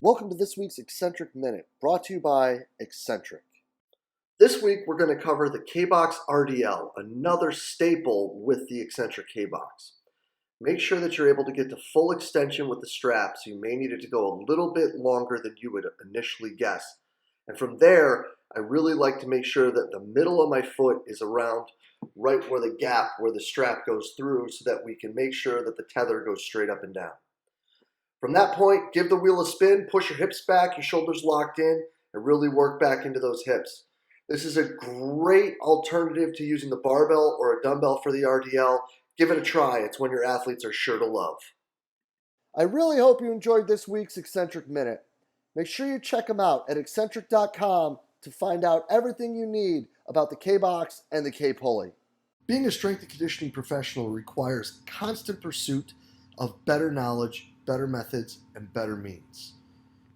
Welcome to this week's Eccentric Minute, brought to you by Eccentric. This week we're going to cover the Kbox Rdl, another staple with the Eccentric Kbox. Make sure that you're able to get to full extension with the strap, so you may need it to go a little bit longer than you would initially guess. And from there, I really like to make sure that the middle of my foot is around right where the gap where the strap goes through, so that we can make sure that the tether goes straight up and down. From that point, give the wheel a spin, push your hips back, your shoulders locked in, and really work back into those hips. This is a great alternative to using the barbell or a dumbbell for the RDL. Give it a try. It's one your athletes are sure to love. I really hope you enjoyed this week's Eccentric Minute. Make sure you check them out at eccentric.com to find out everything you need about the Kbox and the K-Pulley. Being a strength and conditioning professional requires constant pursuit of better knowledge, better methods, and better means.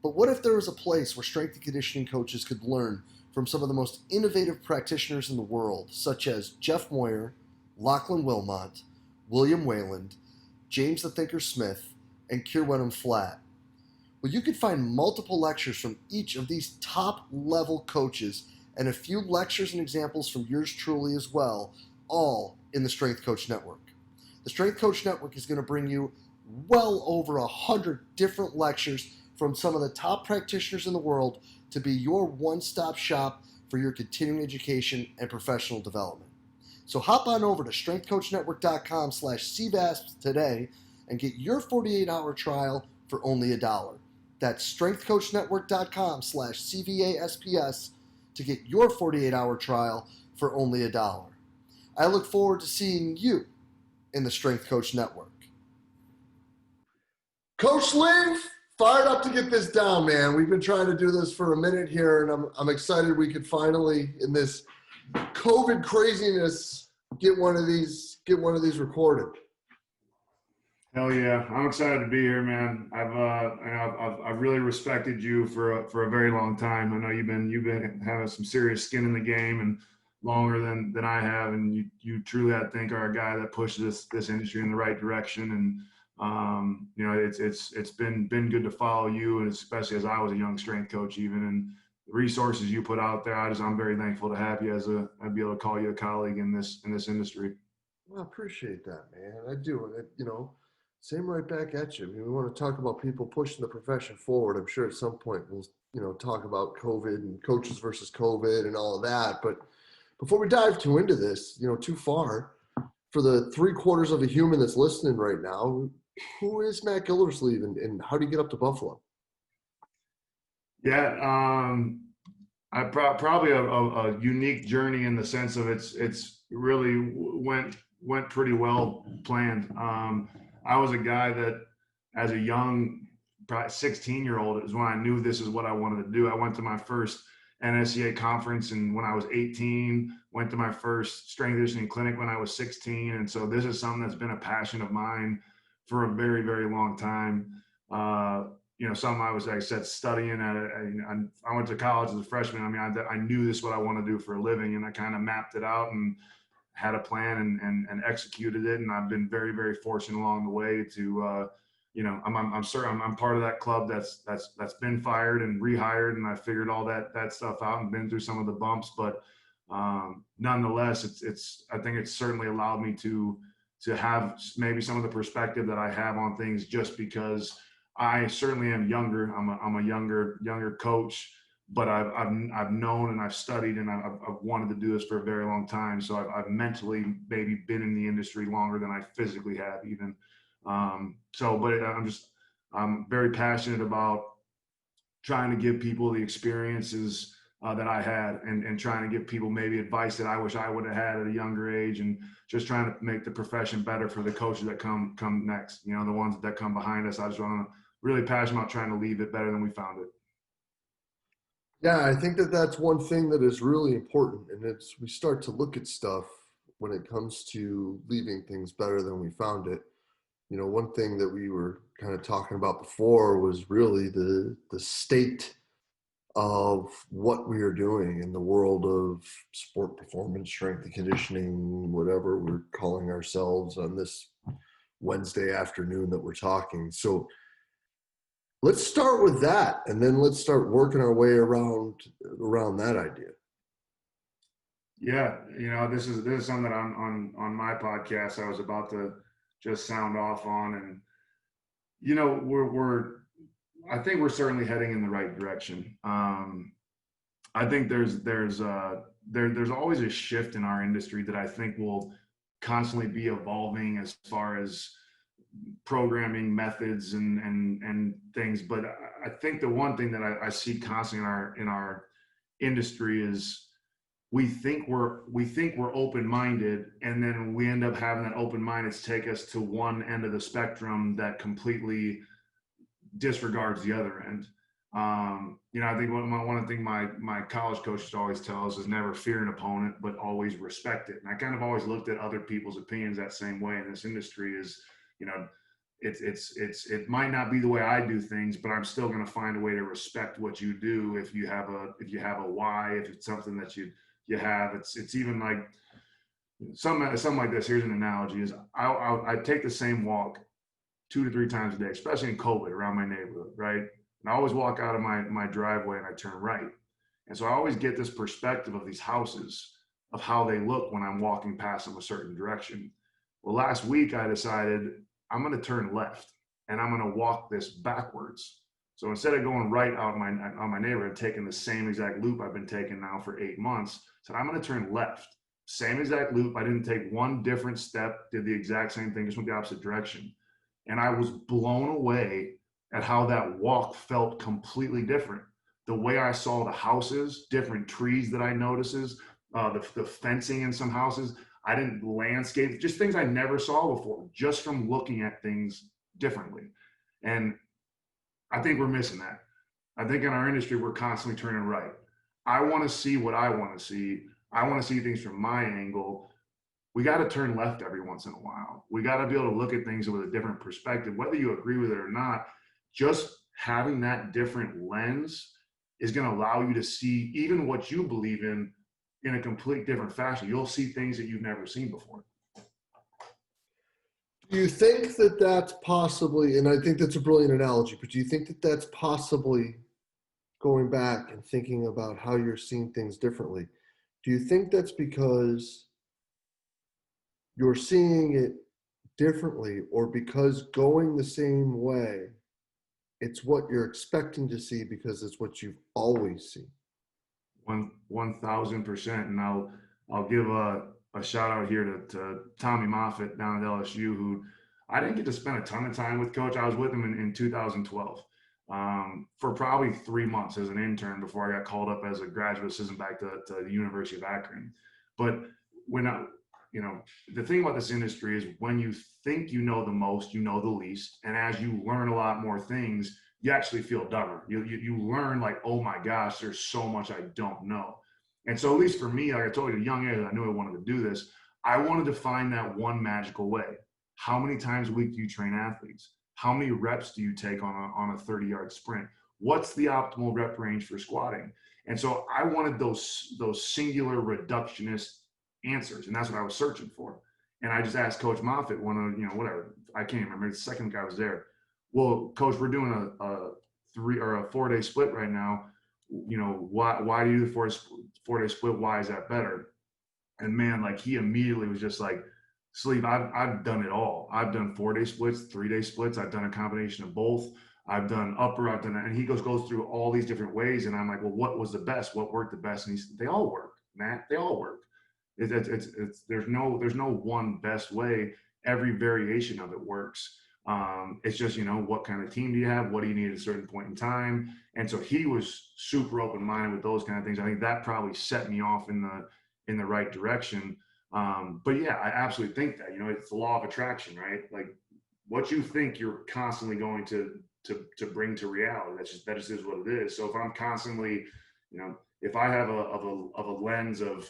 But what if there was a place where strength and conditioning coaches could learn from some of the most innovative practitioners in the world, such as Jeff Moyer, Lachlan Wilmot, William Wayland, James the Thinker Smith, and Keir Wenham Flatt? Well, you could find multiple lectures from each of these top-level coaches and a few lectures and examples from yours truly as well, all in the Strength Coach Network. The Strength Coach Network is going to bring you well over 100 different lectures from some of the top practitioners in the world to be your one-stop shop for your continuing education and professional development. So hop on over to strengthcoachnetwork.com/CVASP today and get your 48-hour trial for only $1. That's strengthcoachnetwork.com/CVASPS to get your 48-hour trial for only $1. I look forward to seeing you in the Strength Coach Network. Coach Sleeve, fired up to get this down, man. We've been trying to do this for a minute here, and I'm excited we could finally, in this COVID craziness, get one of these recorded. Hell yeah, I'm excited to be here, man. I've really respected you for a very long time. I know you've been having some serious skin in the game and longer than I have, and you truly, I think, are a guy that pushes this industry in the right direction. And it's been good to follow you, and especially as I was a young strength coach, even, and the resources you put out there. I'm very thankful to have you I'd be able to call you a colleague in this industry. Well, I appreciate that, man. I do. Same right back at you. I mean, we want to talk about people pushing the profession forward. I'm sure at some point we'll, talk about COVID and coaches versus COVID and all of that. But before we dive too far, for the 3/4 of a human that's listening right now, who is Matt Gildersleeve and how do you get up to Buffalo? Yeah, I probably a unique journey in the sense of it's really went pretty well planned. I was a guy that, as a young, probably 16-year-old, is when I knew this is what I wanted to do. I went to my first NSCA conference, and when I was 18, went to my first strength and conditioning clinic when I was 16. And so this is something that's been a passion of mine for a very, very long time. Something I was, like I said, studying at it. I went to college as a freshman. I knew this is what I want to do for a living, and I kind of mapped it out and had a plan and executed it. And I've been very, very fortunate along the way to, I'm part of that club that's been fired and rehired, and I figured all that stuff out and been through some of the bumps. But nonetheless, I think it's certainly allowed me to have maybe some of the perspective that I have on things, just because I certainly am younger. I'm a younger coach, but I've known and I've studied and I've wanted to do this for a very long time. So I've mentally maybe been in the industry longer than I physically have even. I'm very passionate about trying to give people the experiences that I had, and trying to give people maybe advice that I wish I would have had at a younger age, and just trying to make the profession better for the coaches that come next, the ones that come behind us. I just want to really passionate about trying to leave it better than we found it. Yeah, I think that's one thing that is really important, and we start to look at stuff when it comes to leaving things better than we found it. One thing that we were kind of talking about before was really the state of what we are doing in the world of sport performance, strength and conditioning, whatever we're calling ourselves on this Wednesday afternoon that we're talking. So Let's start with that, and then let's start working our way around that idea. Yeah, this is something that on my podcast I was about to just sound off on, and we're I think we're certainly heading in the right direction. I think there's always a shift in our industry that I think will constantly be evolving as far as programming methods and things. But I think the one thing that I see constantly in our industry is we think we're open-minded, and then we end up having that open-minded take us to one end of the spectrum that completely disregards the other end. I think one of the things my college coaches always tell us is never fear an opponent, but always respect it. And I kind of always looked at other people's opinions that same way in this industry. Is you know, it might not be the way I do things, but I'm still going to find a way to respect what you do. If you have a why, if it's something that you have, it's even like something like this. Here's an analogy: is I take the same walk 2 to 3 times a day, especially in COVID around my neighborhood, right? And I always walk out of my driveway and I turn right. And so I always get this perspective of these houses, of how they look when I'm walking past them a certain direction. Well, last week I decided I'm going to turn left and I'm going to walk this backwards. So instead of going right out on my neighborhood, taking the same exact loop I've been taking now for 8 months, I said I'm going to turn left. Same exact loop. I didn't take one different step, did the exact same thing, just went the opposite direction. And I was blown away at how that walk felt completely different. The way I saw the houses, different trees that I notices, the fencing in some houses. I didn't landscape, just things I never saw before, just from looking at things differently. And I think we're missing that. I think in our industry, we're constantly turning right. I want to see what I want to see. I want to see things from my angle. We got to turn left every once in a while. We got to be able to look at things with a different perspective, whether you agree with it or not. Just having that different lens is going to allow you to see even what you believe in a complete different fashion. You'll see things that you've never seen before. Do you think that that's possibly, and I think that's a brilliant analogy, but do you think that that's possibly going back and thinking about how you're seeing things differently? Do you think that's because you're seeing it differently, or because going the same way, it's what you're expecting to see because it's what you've always seen? 1,000%. And I'll give a shout out here to Tommy Moffitt down at LSU, who I didn't get to spend a ton of time with. Coach, I was with him in 2012 for probably 3 months as an intern before I got called up as a graduate assistant back to the University of Akron. But when the thing about this industry is when you think you know the most, you know the least. And as you learn a lot more things, you actually feel dumber. You learn like, oh my gosh, there's so much I don't know. And so at least for me, like I told you at a young age, I knew I wanted to do this. I wanted to find that one magical way. How many times a week do you train athletes? How many reps do you take on a 30-yard sprint? What's the optimal rep range for squatting? And so I wanted those singular reductionist answers, and that's what I was searching for. And I just asked Coach Moffitt, whatever, I can't remember, the second guy was there. Well, Coach, we're doing a 3 or a 4 day split right now. Why do you do the 4 day split? Why is that better? And man, like he immediately was just like, Sleeve, I've done it all. I've done 4 day splits, 3 day splits. I've done a combination of both. I've done upper, I've done that. And he goes through all these different ways. And I'm like, well, what was the best? What worked the best? And he said, they all work, Matt. They all work. There's no one best way. Every variation of it works. It's just, what kind of team do you have? What do you need at a certain point in time? And so he was super open-minded with those kind of things. I think that probably set me off in the right direction. But yeah, I absolutely think that, it's the law of attraction, right? Like what you think you're constantly going to bring to reality. That just is what it is. So if I'm constantly, if I have a lens of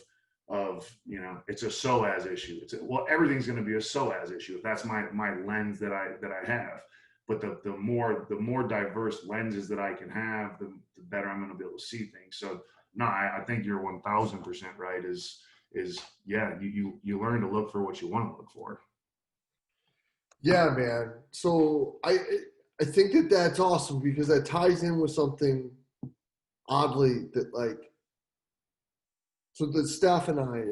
it's a SOAS issue. Everything's going to be a SOAS issue if that's my lens that I have. But the more diverse lenses that I can have, the better I'm going to be able to see things. So no, I think you're 1,000% right. You learn to look for what you want to look for. Yeah, man. So I think that that's awesome because that ties in with something oddly that like, so the staff and I,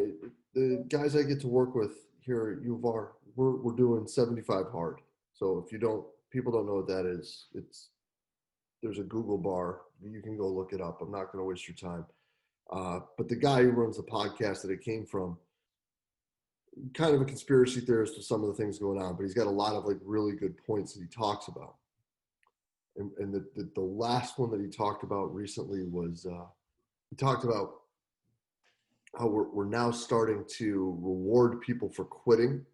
the guys I get to work with here at U of R, we're doing 75 hard. So if you don't, people don't know what that is. There's a Google bar. You can go look it up. I'm not going to waste your time. But the guy who runs the podcast that it came from, kind of a conspiracy theorist with some of the things going on, but he's got a lot of like really good points that he talks about. And the last one that he talked about recently was he talked about how we're now starting to reward people for quitting.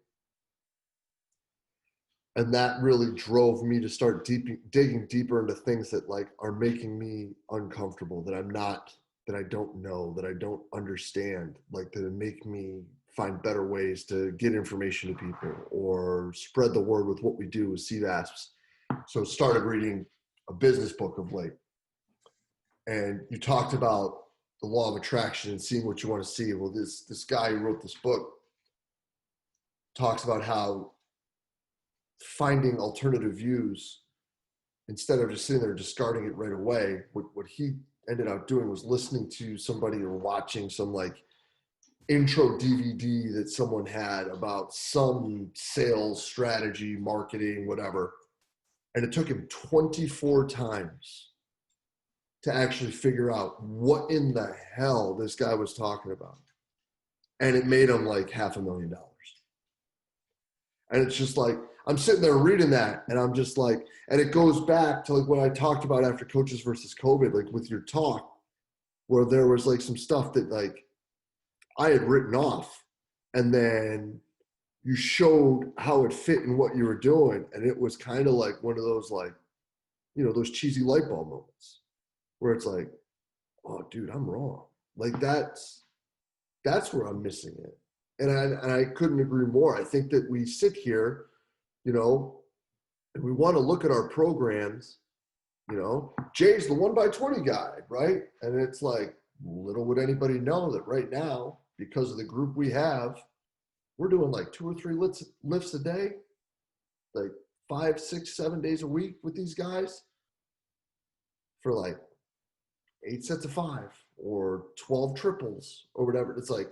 And that really drove me to start digging deeper into things that like are making me uncomfortable, that I don't know, that I don't understand, like that make me find better ways to get information to people or spread the word with what we do with CVASPs. So started reading a business book of late. And you talked about the law of attraction and seeing what you want to see. Well, this guy who wrote this book talks about how finding alternative views instead of just sitting there discarding it right away. What he ended up doing was listening to somebody or watching some like intro DVD that someone had about some sales strategy, marketing, whatever. And it took him 24 times to actually figure out what in the hell this guy was talking about. And it made him like $500,000. And it's just like, I'm sitting there reading that and I'm just like, and it goes back to like what I talked about after Coaches versus COVID, like with your talk, where there was like some stuff that like I had written off and then you showed how it fit in what you were doing. And it was kind of like one of those like, you know, those cheesy light bulb moments where it's like, oh dude, I'm wrong. Like that's where I'm missing it. And I couldn't agree more. I think that we sit here, you know, and we want to look at our programs, you know, Jay's the 1x20 guy, right? And it's like, little would anybody know that right now, because of the group we have, we're doing like 2 or 3 lifts a day, like 5, 6, 7 days a week with these guys for like 8 sets of 5 or 12 triples or whatever. It's like,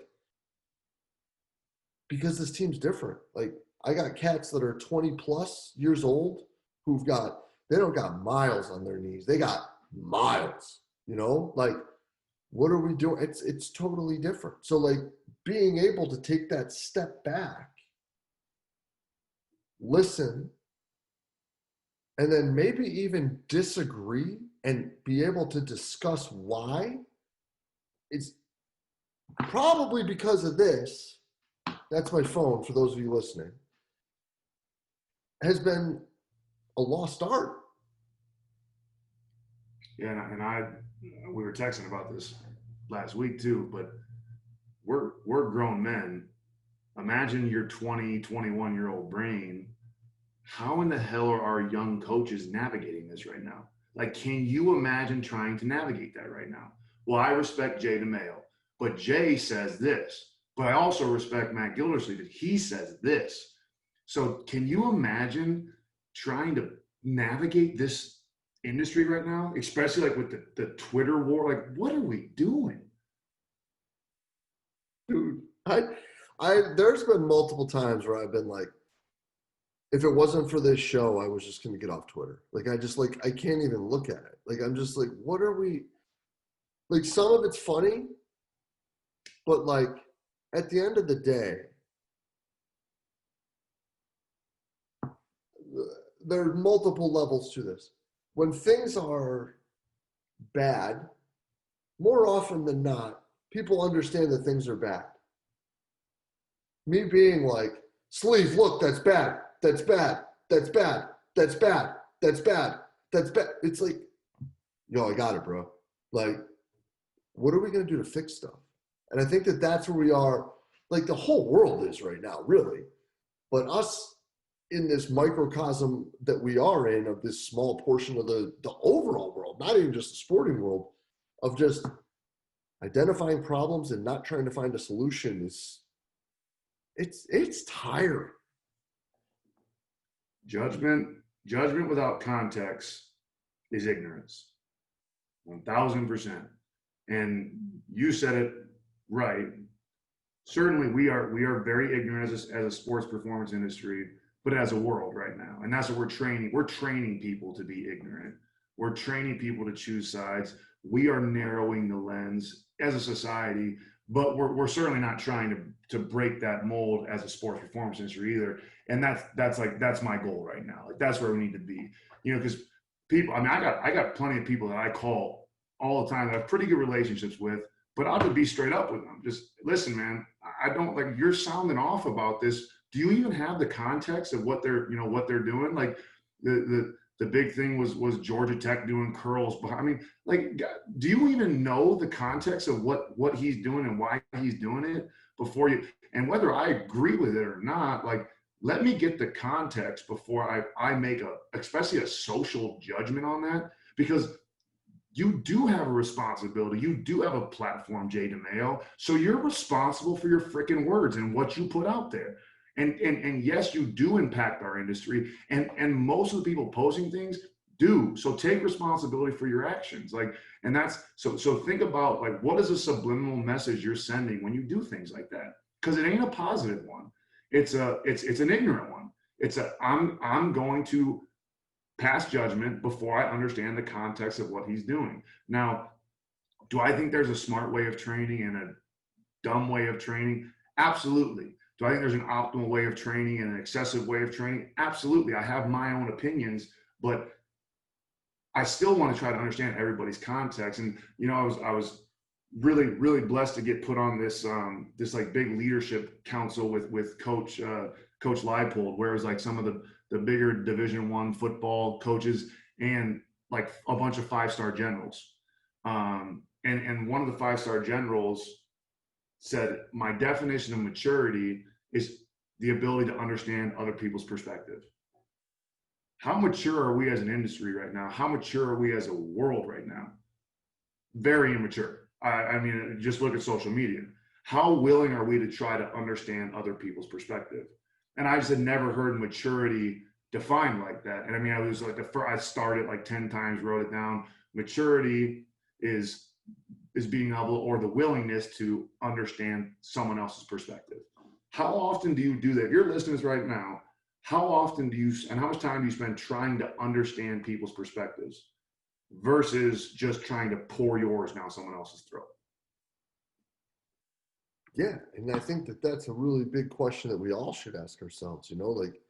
because this team's different. Like I got cats that are 20 plus years old they don't got miles on their knees. They got miles, you know, like what are we doing? It's totally different. So like being able to take that step back, listen, and then maybe even disagree and be able to discuss why, it's probably because of this. That's my phone for those of you listening, has been a lost art. Yeah, and we were texting about this last week too, but we're grown men. Imagine your 20, 21-year-old brain. How in the hell are our young coaches navigating this right now? Like, can you imagine trying to navigate that right now? Well, I respect Jay DeMayo, but Jay says this. But I also respect Matt Gildersleeve that he says this. So can you imagine trying to navigate this industry right now, especially like with the Twitter war? Like, what are we doing? Dude, there's been multiple times where I've been like, if it wasn't for this show, I was just going to get off Twitter. Like, I can't even look at it. Like, I'm just like, what are we, like, some of it's funny, but like, at the end of the day, there are multiple levels to this. When things are bad, more often than not, people understand that things are bad. Me being like, Sleeve, look, that's bad. That's bad. That's bad. That's bad. That's bad. That's bad. It's like, yo, I got it, bro. Like, what are we going to do to fix stuff? And I think that that's where we are, like the whole world is right now, really. But us in this microcosm that we are in, of this small portion of the overall world, not even just the sporting world, of just identifying problems and not trying to find a solution, it's tiring. Judgment Judgment without context is ignorance. 1000%. And you said it right. Certainly we are very ignorant as a sports performance industry, but as a world right now. And that's what we're training. We're training people to be ignorant. We're training people to choose sides. We are narrowing the lens as a society, but we're certainly not trying to break that mold as a sports performance industry either. And that's my goal right now. Like that's where we need to be. Because people, I mean, I got plenty of people that I call all the time that I have pretty good relationships with, but I'll just be straight up with them. Just listen, man, I don't like you're sounding off about this. Do you even have the context of what they're doing? Like the big thing was Georgia Tech doing curls. But I mean, like, do you even know the context of what he's doing and why he's doing it before you? And whether I agree with it or not, like, let me get the context before I make especially a social judgment on that, because you do have a responsibility. You do have a platform, Jay DeMayo. So you're responsible for your freaking words and what you put out there. And yes, you do impact our industry. And most of the people posting things do. So take responsibility for your actions. Like, and that's so think about like what is a subliminal message you're sending when you do things like that? Because it ain't a positive one. It's an ignorant one. It's I'm going to pass judgment before I understand the context of what he's doing. Now, do I think there's a smart way of training and a dumb way of training? Absolutely. Do I think there's an optimal way of training and an excessive way of training? Absolutely. I have my own opinions, but I still want to try to understand everybody's context. And I was really, really blessed to get put on this this like big leadership council with Coach Leipold, where it was like some of the bigger Division I football coaches and like a bunch of 5-star generals. And one of the 5-star generals said, my definition of maturity is the ability to understand other people's perspective. How mature are we as an industry right now? How mature are we as a world right now? Very immature. I mean, just look at social media. How willing are we to try to understand other people's perspective? And I just had never heard maturity defined like that. And I mean, I was like, I started like 10 times, wrote it down. Maturity is being able, or the willingness to understand someone else's perspective. How often do you do that? If you're listening to this right now, how often do you, and how much time do you spend trying to understand people's perspectives versus just trying to pour yours down someone else's throat? Yeah, and I think that's a really big question that we all should ask ourselves, like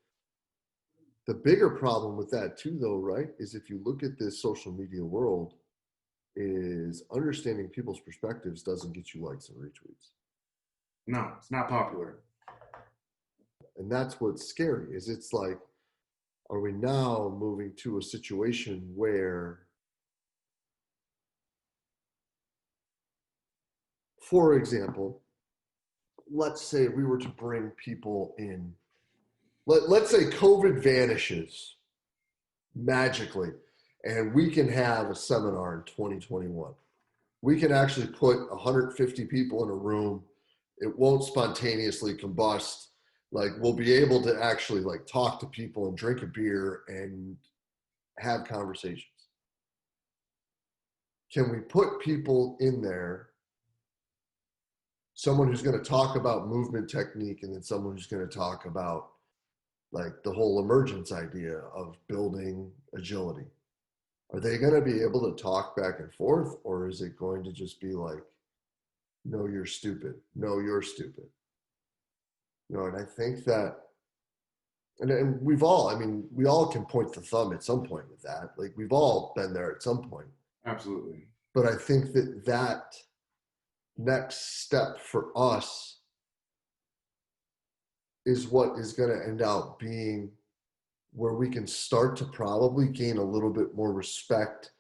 the bigger problem with that too, though, right, is if you look at this social media world, is understanding people's perspectives doesn't get you likes and retweets. No, it's not popular. And that's what's scary, is it's like, are we now moving to a situation where, for example, let's say we were to bring people in, let's say COVID vanishes magically, and we can have a seminar in 2021. We can actually put 150 people in a room. It won't spontaneously combust. Like, we'll be able to actually like talk to people and drink a beer and have conversations. Can we put people in there, someone who's going to talk about movement technique, and then someone who's going to talk about like the whole emergence idea of building agility? Are they going to be able to talk back and forth, or is it going to just be like, no, you're stupid. No, you're stupid. And I think that, and we all can point the thumb at some point with that. Like, we've all been there at some point. Absolutely. But I think that next step for us is what is going to end up being where we can start to probably gain a little bit more respect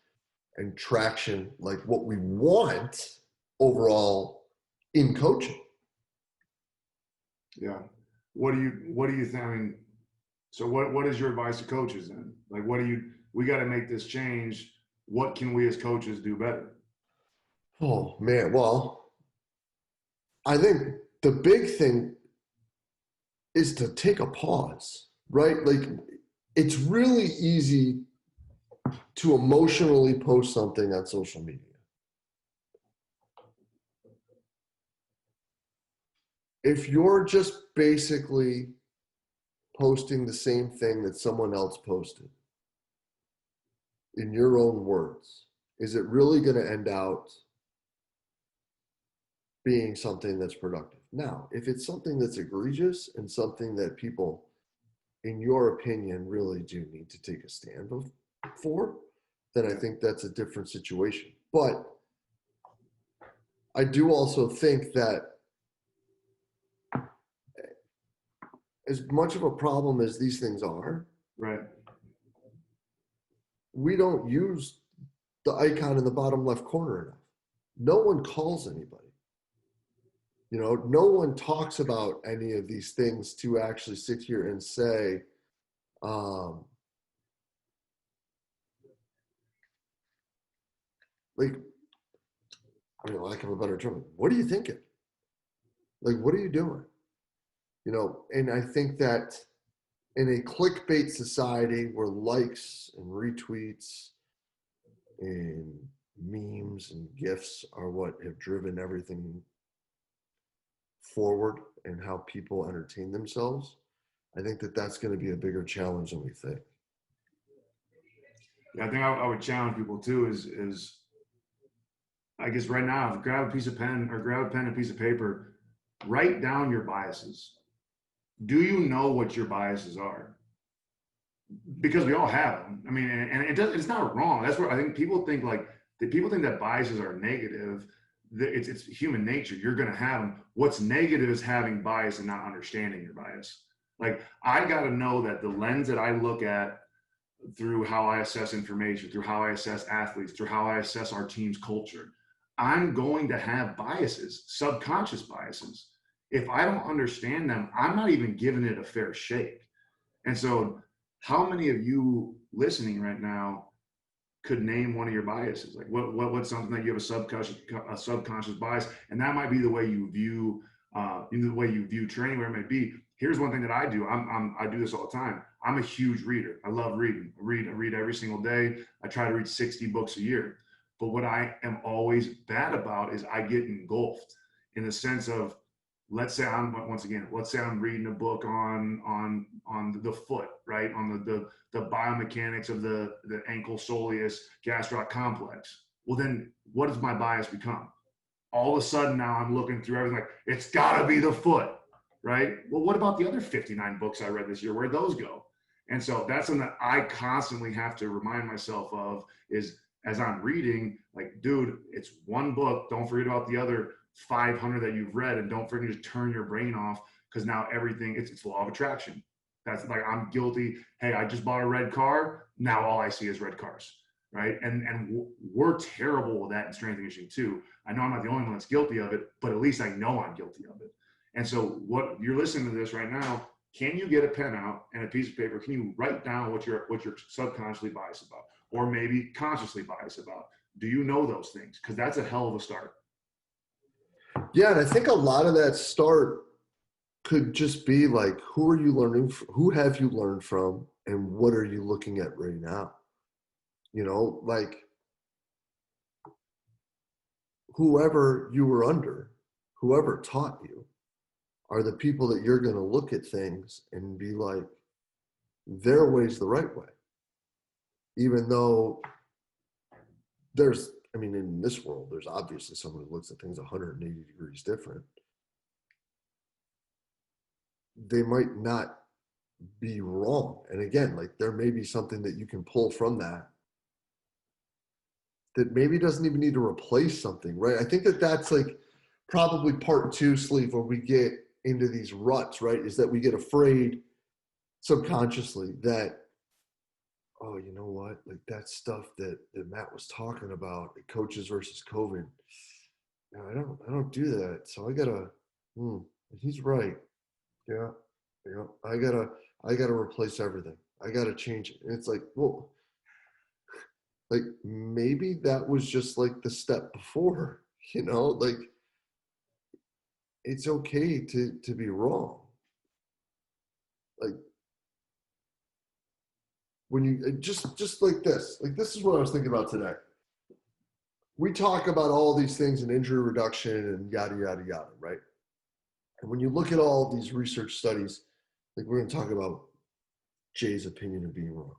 and traction, like what we want overall in coaching. Yeah. What do you think? I mean, so what is your advice to coaches then? Like, we got to make this change. What can we as coaches do better? Oh man. Well, I think the big thing is to take a pause, right? Like, it's really easy to emotionally post something on social media. If you're just basically posting the same thing that someone else posted in your own words, is it really going to end out being something that's productive? Now, if it's something that's egregious and something that people, in your opinion, really do need to take a stand for, then I think that's a different situation. But I do also think that as much of a problem as these things are, Right. we don't use the icon in the bottom left corner enough. No one calls anybody. You know, no one talks about any of these things to actually sit here and say, like, I mean, lack of a better term, what are you thinking? Like, what are you doing? You know, and I think that in a clickbait society where likes and retweets and memes and gifs are what have driven everything forward and how people entertain themselves, I think that that's going to be a bigger challenge than we think. Yeah, I think I would challenge people too is I guess right now, if grab a piece of pen or grab a pen and a piece of paper, write down your biases. Do you know what your biases are? Because we all have them. I mean, and it's not wrong. That's where I think people think like people think that biases are negative. It's human nature. You're going to have them. What's negative is having bias and not understanding your bias. Like I got to know that the lens that I look at through how I assess information, through how I assess athletes, through how I assess our team's culture, I'm going to have biases, subconscious biases. If I don't understand them, I'm not even giving it a fair shake. And so, how many of you listening right now could name one of your biases? Like, what's something that you have a subconscious bias, and that might be the way you view, the way you view training, where it may be. Here's one thing that I do. I do this all the time. I'm a huge reader. I love reading. I read every single day. I try to read 60 books a year. But what I am always bad about is I get engulfed in the sense of, let's say I'm reading a book on the foot, right? On the biomechanics of the ankle soleus gastroc complex. Well, then what does my bias become? All of a sudden now I'm looking through everything like it's got to be the foot, right? Well, what about the other 59 books I read this year? Where'd those go? And so that's something that I constantly have to remind myself of is as I'm reading, like, dude, it's one book. Don't forget about the other 500 that you've read, and don't forget to turn your brain off because now everything, it's law of attraction. That's like, I'm guilty. Hey, I just bought a red car. Now all I see is red cars, right? And we're terrible with that in strength and conditioning too. I know I'm not the only one that's guilty of it, but at least I know I'm guilty of it. And so what you're listening to this right now, can you get a pen out and a piece of paper? Can you write down what you're subconsciously biased about, or maybe consciously biased about? Do you know those things? Because that's a hell of a start. Yeah, and I think a lot of that start could just be like, who are you learning from? Who have you learned from, and what are you looking at right now? You know, like whoever you were under, whoever taught you, are the people that you're going to look at things and be like, their way's the right way. Even though there's, I mean, in this world, there's obviously someone who looks at things 180 degrees different. They might not be wrong. And again, like there may be something that you can pull from that maybe doesn't even need to replace something, right? I think that that's like probably part two, Sleeve, where we get into these ruts, right? Is that we get afraid subconsciously that, oh, you know what? Like that stuff that Matt was talking about, the coaches versus COVID. No, I don't do that. So I gotta, he's right. Yeah. I gotta replace everything. I gotta change it. And it's like, well, like maybe that was just like the step before, you know, like it's okay to be wrong. Like when you just like this is what I was thinking about today. We talk about all these things in injury reduction and yada, yada, yada, right? And when you look at all these research studies, like we're going to talk about Jay's opinion of being wrong.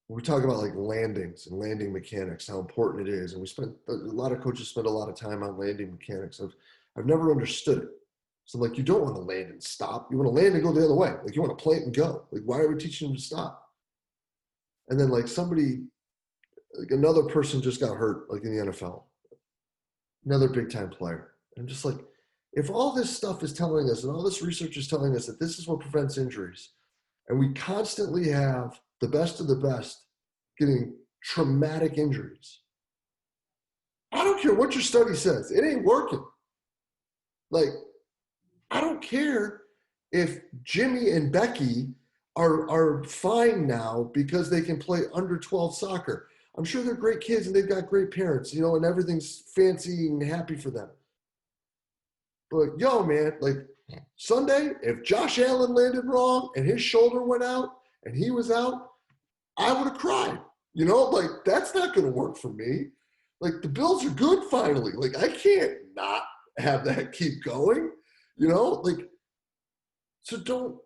We talk about like landings and landing mechanics, how important it is. And a lot of coaches spend a lot of time on landing mechanics. I've never understood it. So like, you don't want to land and stop. You want to land and go the other way. Like you want to plant and go. Like, why are we teaching them to stop? And then like another person just got hurt, like in the NFL, another big time player. And I'm just like, if all this stuff is telling us and all this research is telling us that this is what prevents injuries, and we constantly have the best of the best getting traumatic injuries, I don't care what your study says, it ain't working. Like, I don't care if Jimmy and Becky are fine now because they can play under 12 soccer. I'm sure they're great kids and they've got great parents, and everything's fancy and happy for them. But yo, man, like Sunday, if Josh Allen landed wrong and his shoulder went out and he was out, I would have cried. Like that's not going to work for me. Like the Bills are good finally. Like I can't not have that keep going, like, so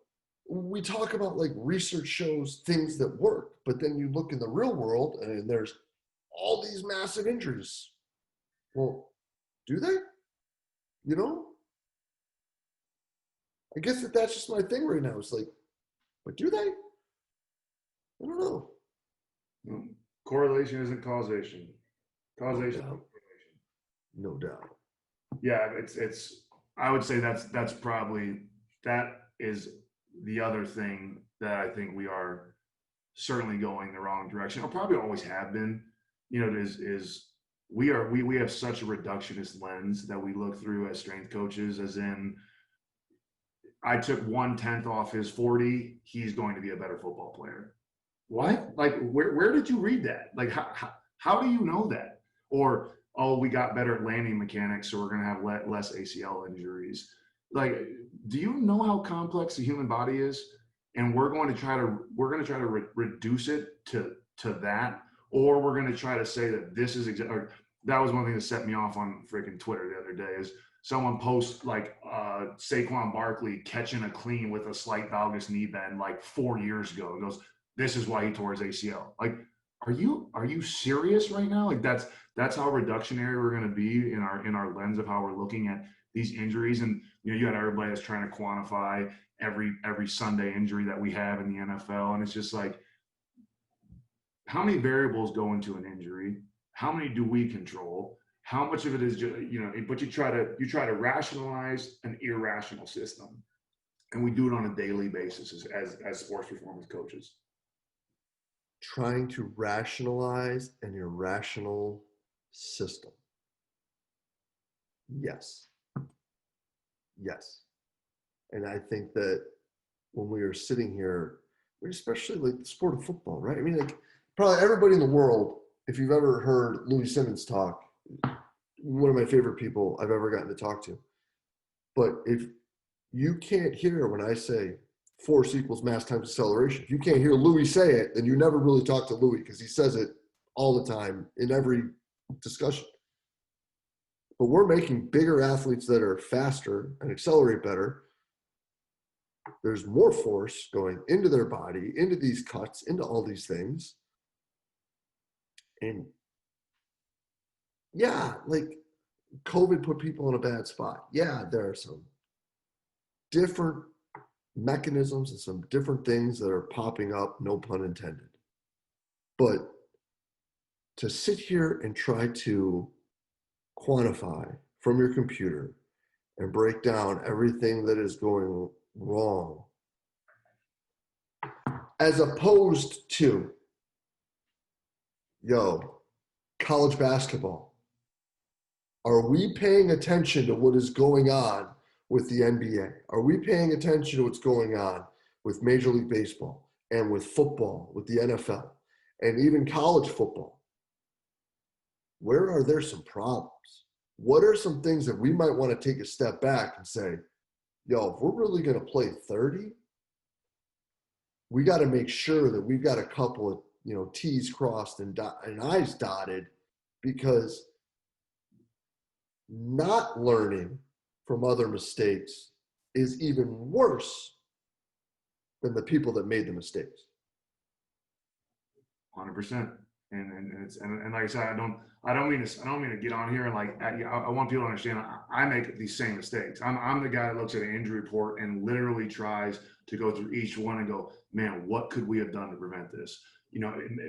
we talk about like research shows things that work, but then you look in the real world and there's all these massive injuries. Well, do they? I guess that's just my thing right now. It's like, but do they? I don't know. No. Correlation isn't causation. Causation No doubt. No doubt. Yeah, it's. I would say that is the other thing that I think we are certainly going the wrong direction, or probably always have been. We have such a reductionist lens that we look through as strength coaches, as in, I took 1/10 off his 40, he's going to be a better football player. What? Like, where did you read that? Like, how do you know that? Or, oh, we got better at landing mechanics, so we're going to have less ACL injuries. Like, do you know how complex the human body is? And we're going to try to reduce it to that, or we're going to try to say that this is that was one thing that set me off on freaking Twitter the other day. Is someone posts like Saquon Barkley catching a clean with a slight valgus knee bend like 4 years ago, and goes, this is why he tore his ACL. Like, are you serious right now? Like that's how reductionary we're going to be in our lens of how we're looking at these injuries. And you got everybody that's trying to quantify every Sunday injury that we have in the NFL, and it's just like, how many variables go into an injury? How many do we control? How much of it is just, but you try to rationalize an irrational system, and we do it on a daily basis as sports performance coaches. Trying to rationalize an irrational system. Yes. And I think that when we are sitting here, especially like the sport of football, right? I mean, like probably everybody in the world, if you've ever heard Louis Simmons talk, one of my favorite people I've ever gotten to talk to. But if you can't hear when I say force equals mass times acceleration, if you can't hear Louis say it, then you never really talk to Louis, because he says it all the time in every discussion. But we're making bigger athletes that are faster and accelerate better. There's more force going into their body, into these cuts, into all these things. And yeah, like COVID put people in a bad spot. Yeah, there are some different mechanisms and some different things that are popping up, no pun intended. But to sit here and try to quantify from your computer and break down everything that is going wrong, as opposed to, college basketball. Are we paying attention to what is going on with the NBA? Are we paying attention to what's going on with Major League Baseball and with football, with the NFL, and even college football? Where are there some problems? What are some things that we might want to take a step back and say, if we're really going to play 30, we got to make sure that we've got a couple of, T's crossed and I's dotted, because not learning from other mistakes is even worse than the people that made the mistakes. 100%. And like I said, I don't mean to get on here and I want people to understand I make these same mistakes. I'm the guy that looks at an injury report and literally tries to go through each one and go, man, what could we have done to prevent this?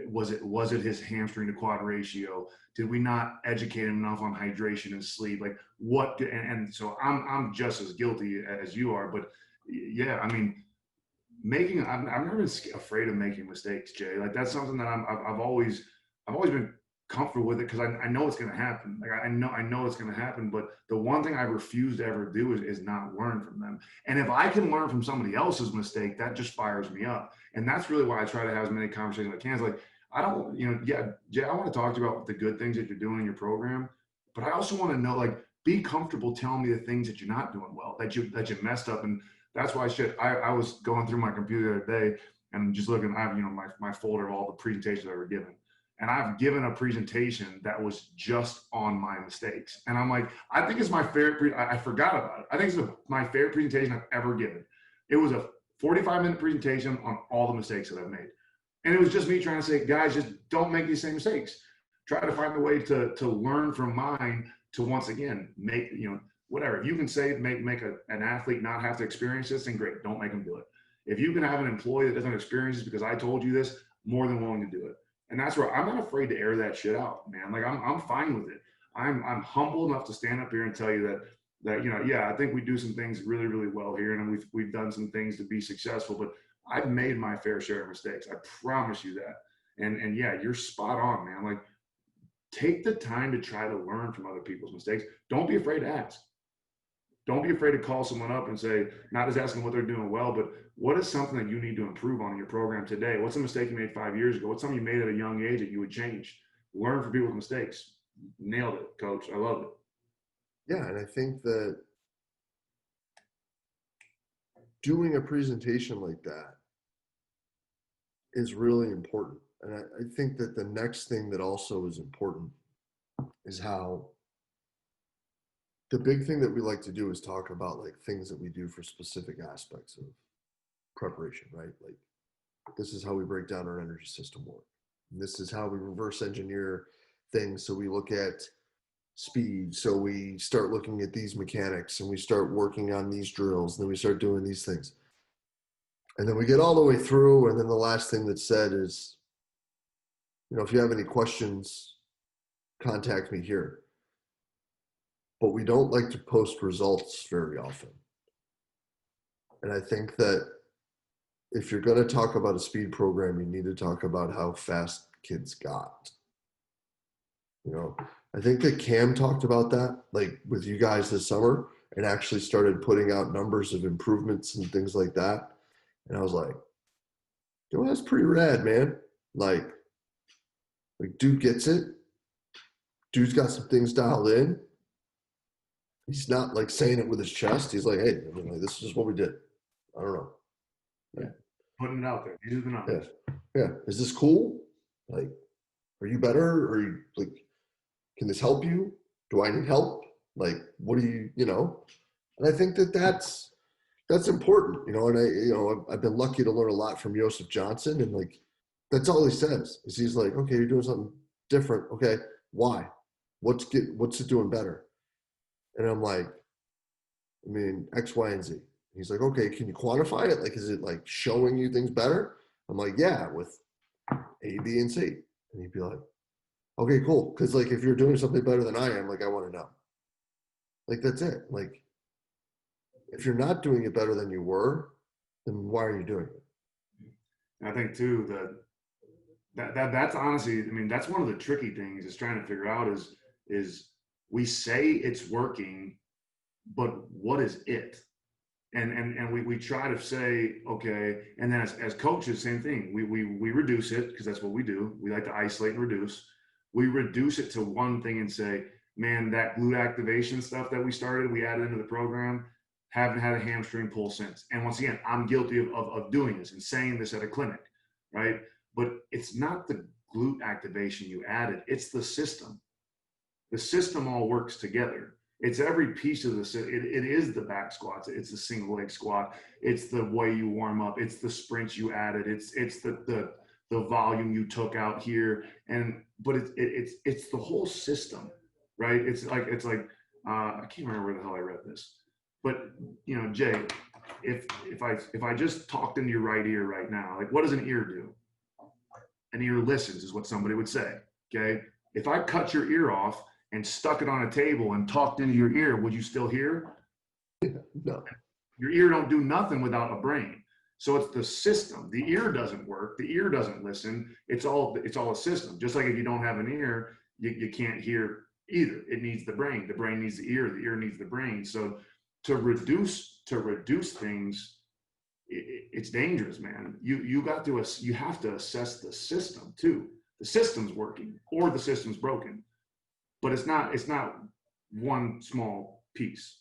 Was it his hamstring to quad ratio? Did we not educate him enough on hydration and sleep? Like what? And so I'm just as guilty as you are. But yeah, I mean, I've never been afraid of making mistakes, Jay. Like that's something that I've always been comfortable with it, because I know it's going to happen. Like I know it's going to happen. But the one thing I refuse to ever do is not learn from them. And if I can learn from somebody else's mistake, that just fires me up. And that's really why I try to have as many conversations as I can. It's like I don't, yeah, Jay, I want to talk to you about the good things that you're doing in your program, but I also want to know, like, be comfortable telling me the things that you're not doing well, that you messed up. And that's why I was going through my computer the other day and just looking. I have my folder of all the presentations I were given, and I've given a presentation that was just on my mistakes. And I'm like, I think it's my favorite. I forgot about it. I think it's my favorite presentation I've ever given. It was a 45-minute presentation on all the mistakes that I've made, and it was just me trying to say, guys, just don't make these same mistakes. Try to find a way to learn from mine, to once again make whatever. If you can say make an athlete not have to experience this, then great, don't make them do it. If you can have an employee that doesn't experience this because I told you this, more than willing to do it. And that's where I'm not afraid to air that shit out, man. Like I'm fine with it. I'm humble enough to stand up here and tell you that yeah, I think we do some things really, really well here, and we've done some things to be successful, but I've made my fair share of mistakes. I promise you that. And yeah, you're spot on, man. Like, take the time to try to learn from other people's mistakes. Don't be afraid to ask. Don't be afraid to call someone up and say, not just asking what they're doing well, but what is something that you need to improve on in your program today? What's a mistake you made 5 years ago? What's something you made at a young age that you would change? Learn from people's mistakes. Nailed it, coach. I love it. Yeah, and I think that doing a presentation like that is really important. And I think that the next thing that also is important is how the big thing that we like to do is talk about like things that we do for specific aspects of preparation, right? Like, this is how we break down our energy system work. And this is how we reverse engineer things. So we look at speed. So we start looking at these mechanics and we start working on these drills. And then we start doing these things. And then we get all the way through. And then the last thing that's said is, if you have any questions, contact me here. But we don't like to post results very often. And I think that if you're going to talk about a speed program, you need to talk about how fast kids got. I think that Cam talked about that, like with you guys this summer, and actually started putting out numbers of improvements and things like that. And I was like, that's pretty rad, man. Like dude gets it. Dude's got some things dialed in. He's not like saying it with his chest. He's like, hey, this is just what we did. I don't know. Yeah. Putting it out there. These are the numbers. Yeah. Is this cool? Like, are you better? Or you like, can this help you? Do I need help? Like, what do you? And I think that that's important, and I've been lucky to learn a lot from Joseph Johnson, and like, that's all he says is he's like, okay, you're doing something different. Okay. Why? What's it doing better? And I'm like, X, Y, and Z. He's like, okay, can you quantify it? Like, is it like showing you things better? I'm like, yeah, with A, B, and C. And he'd be like, okay, cool. Because like, if you're doing something better than I am, like, I want to know. Like, that's it. Like, if you're not doing it better than you were, then why are you doing it? And I think too that's honestly, that's one of the tricky things is trying to figure out is we say it's working, but what is it? And we try to say, okay, and then as coaches, same thing. We reduce it because that's what we do. We like to isolate and reduce. We reduce it to one thing and say, man, that glute activation stuff that we added into the program Haven't had a hamstring pull since. And once again, I'm guilty of doing this and saying this at a clinic, right? But it's not the glute activation you added, it's the system. The system all works together. It's every piece of the it is the back squats, it's the single leg squat, it's the way you warm up, it's the sprints you added, it's the volume you took out here, but it's the whole system, right? It's like I can't remember where the hell I read this, but Jay, if I just talked into your right ear right now, like, what does an ear do? An ear listens, is what somebody would say. Okay, if I cut your ear off and stuck it on a table and talked into your ear, would you still hear? No. Your ear don't do nothing without a brain. So it's the system. The ear doesn't work. The ear doesn't listen. It's all a system. Just like if you don't have an ear, you can't hear either. It needs the brain. The brain needs the ear. The ear needs the brain. So to reduce things, it's dangerous, man. You have to assess the system too. The system's working or the system's broken, but it's not one small piece.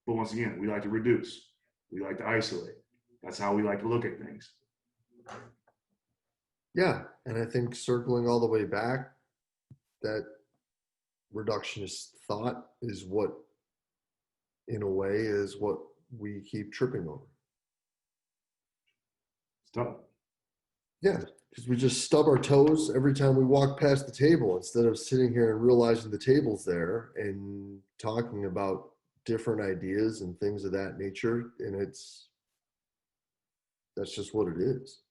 But once again, we like to reduce. We like to isolate. That's how we like to look at things. Yeah, and I think circling all the way back, that reductionist thought is what, in a way, is what we keep tripping over. Stop. Yeah, because we just stub our toes every time we walk past the table instead of sitting here and realizing the table's there and talking about different ideas and things of that nature. And that's just what it is.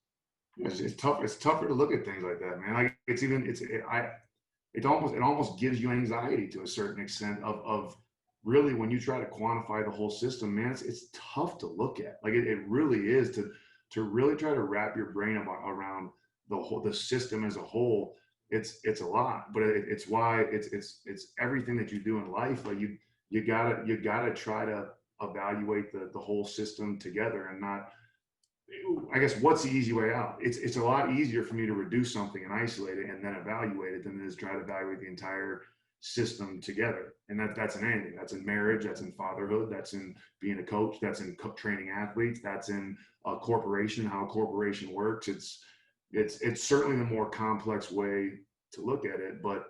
It's tough. It's tougher to look at things like that, man. Like it almost gives you anxiety to a certain extent of really, when you try to quantify the whole system, man, it's tough to look at. Like it really is to really try to wrap your brain around the system as a whole. It's a lot, but it's why it's everything that you do in life. Like you gotta try to evaluate the whole system together, and not, I guess, what's the easy way out? It's a lot easier for me to reduce something and isolate it and then evaluate it than it is try to evaluate the entire system together. And that's in anything. That's in marriage. That's in fatherhood. That's in being a coach. That's in training athletes. That's in a corporation, how a corporation works. It's certainly the more complex way to look at it, but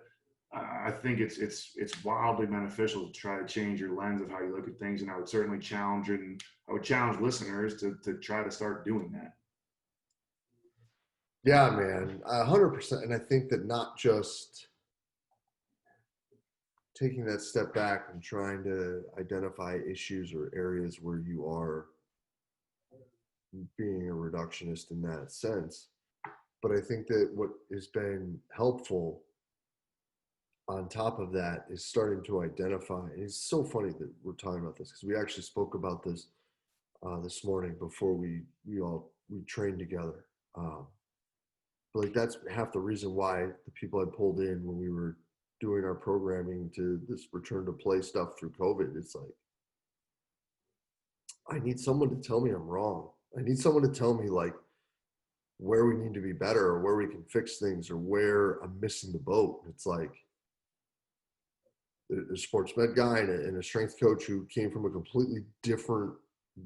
I think it's wildly beneficial to try to change your lens of how you look at things. And I would certainly challenge listeners to try to start doing that. Yeah, man, 100%. And I think that not just taking that step back and trying to identify issues or areas where you are being a reductionist in that sense, but I think that what has been helpful on top of that is starting to identify. And it's so funny that we're talking about this because we actually spoke about this this morning before we trained together. But like, that's half the reason why the people I pulled in when we were doing our programming to this return to play stuff through COVID. It's like, I need someone to tell me I'm wrong. I need someone to tell me like where we need to be better or where we can fix things or where I'm missing the boat. It's like a sports med guy and a strength coach who came from a completely different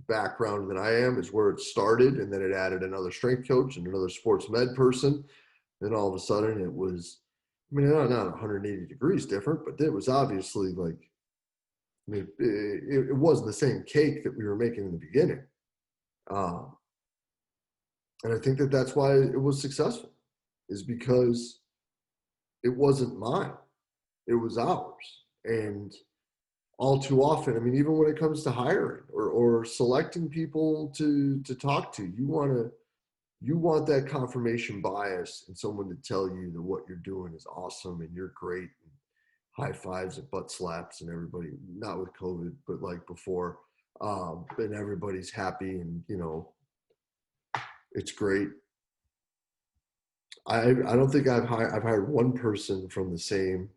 background than I am is where it started. And then it added another strength coach and another sports med person. Then all of a sudden it was, I mean, not 180 degrees different, but it was obviously like, I mean, it wasn't the same cake that we were making in the beginning. And I think that that's why it was successful, is because it wasn't mine, it was ours. And all too often, I mean, even when it comes to hiring or selecting people to talk to, you want that confirmation bias and someone to tell you that what you're doing is awesome and you're great, and high fives and butt slaps and everybody, not with COVID, but like before, and everybody's happy and, it's great. I don't think I've hired one person from the same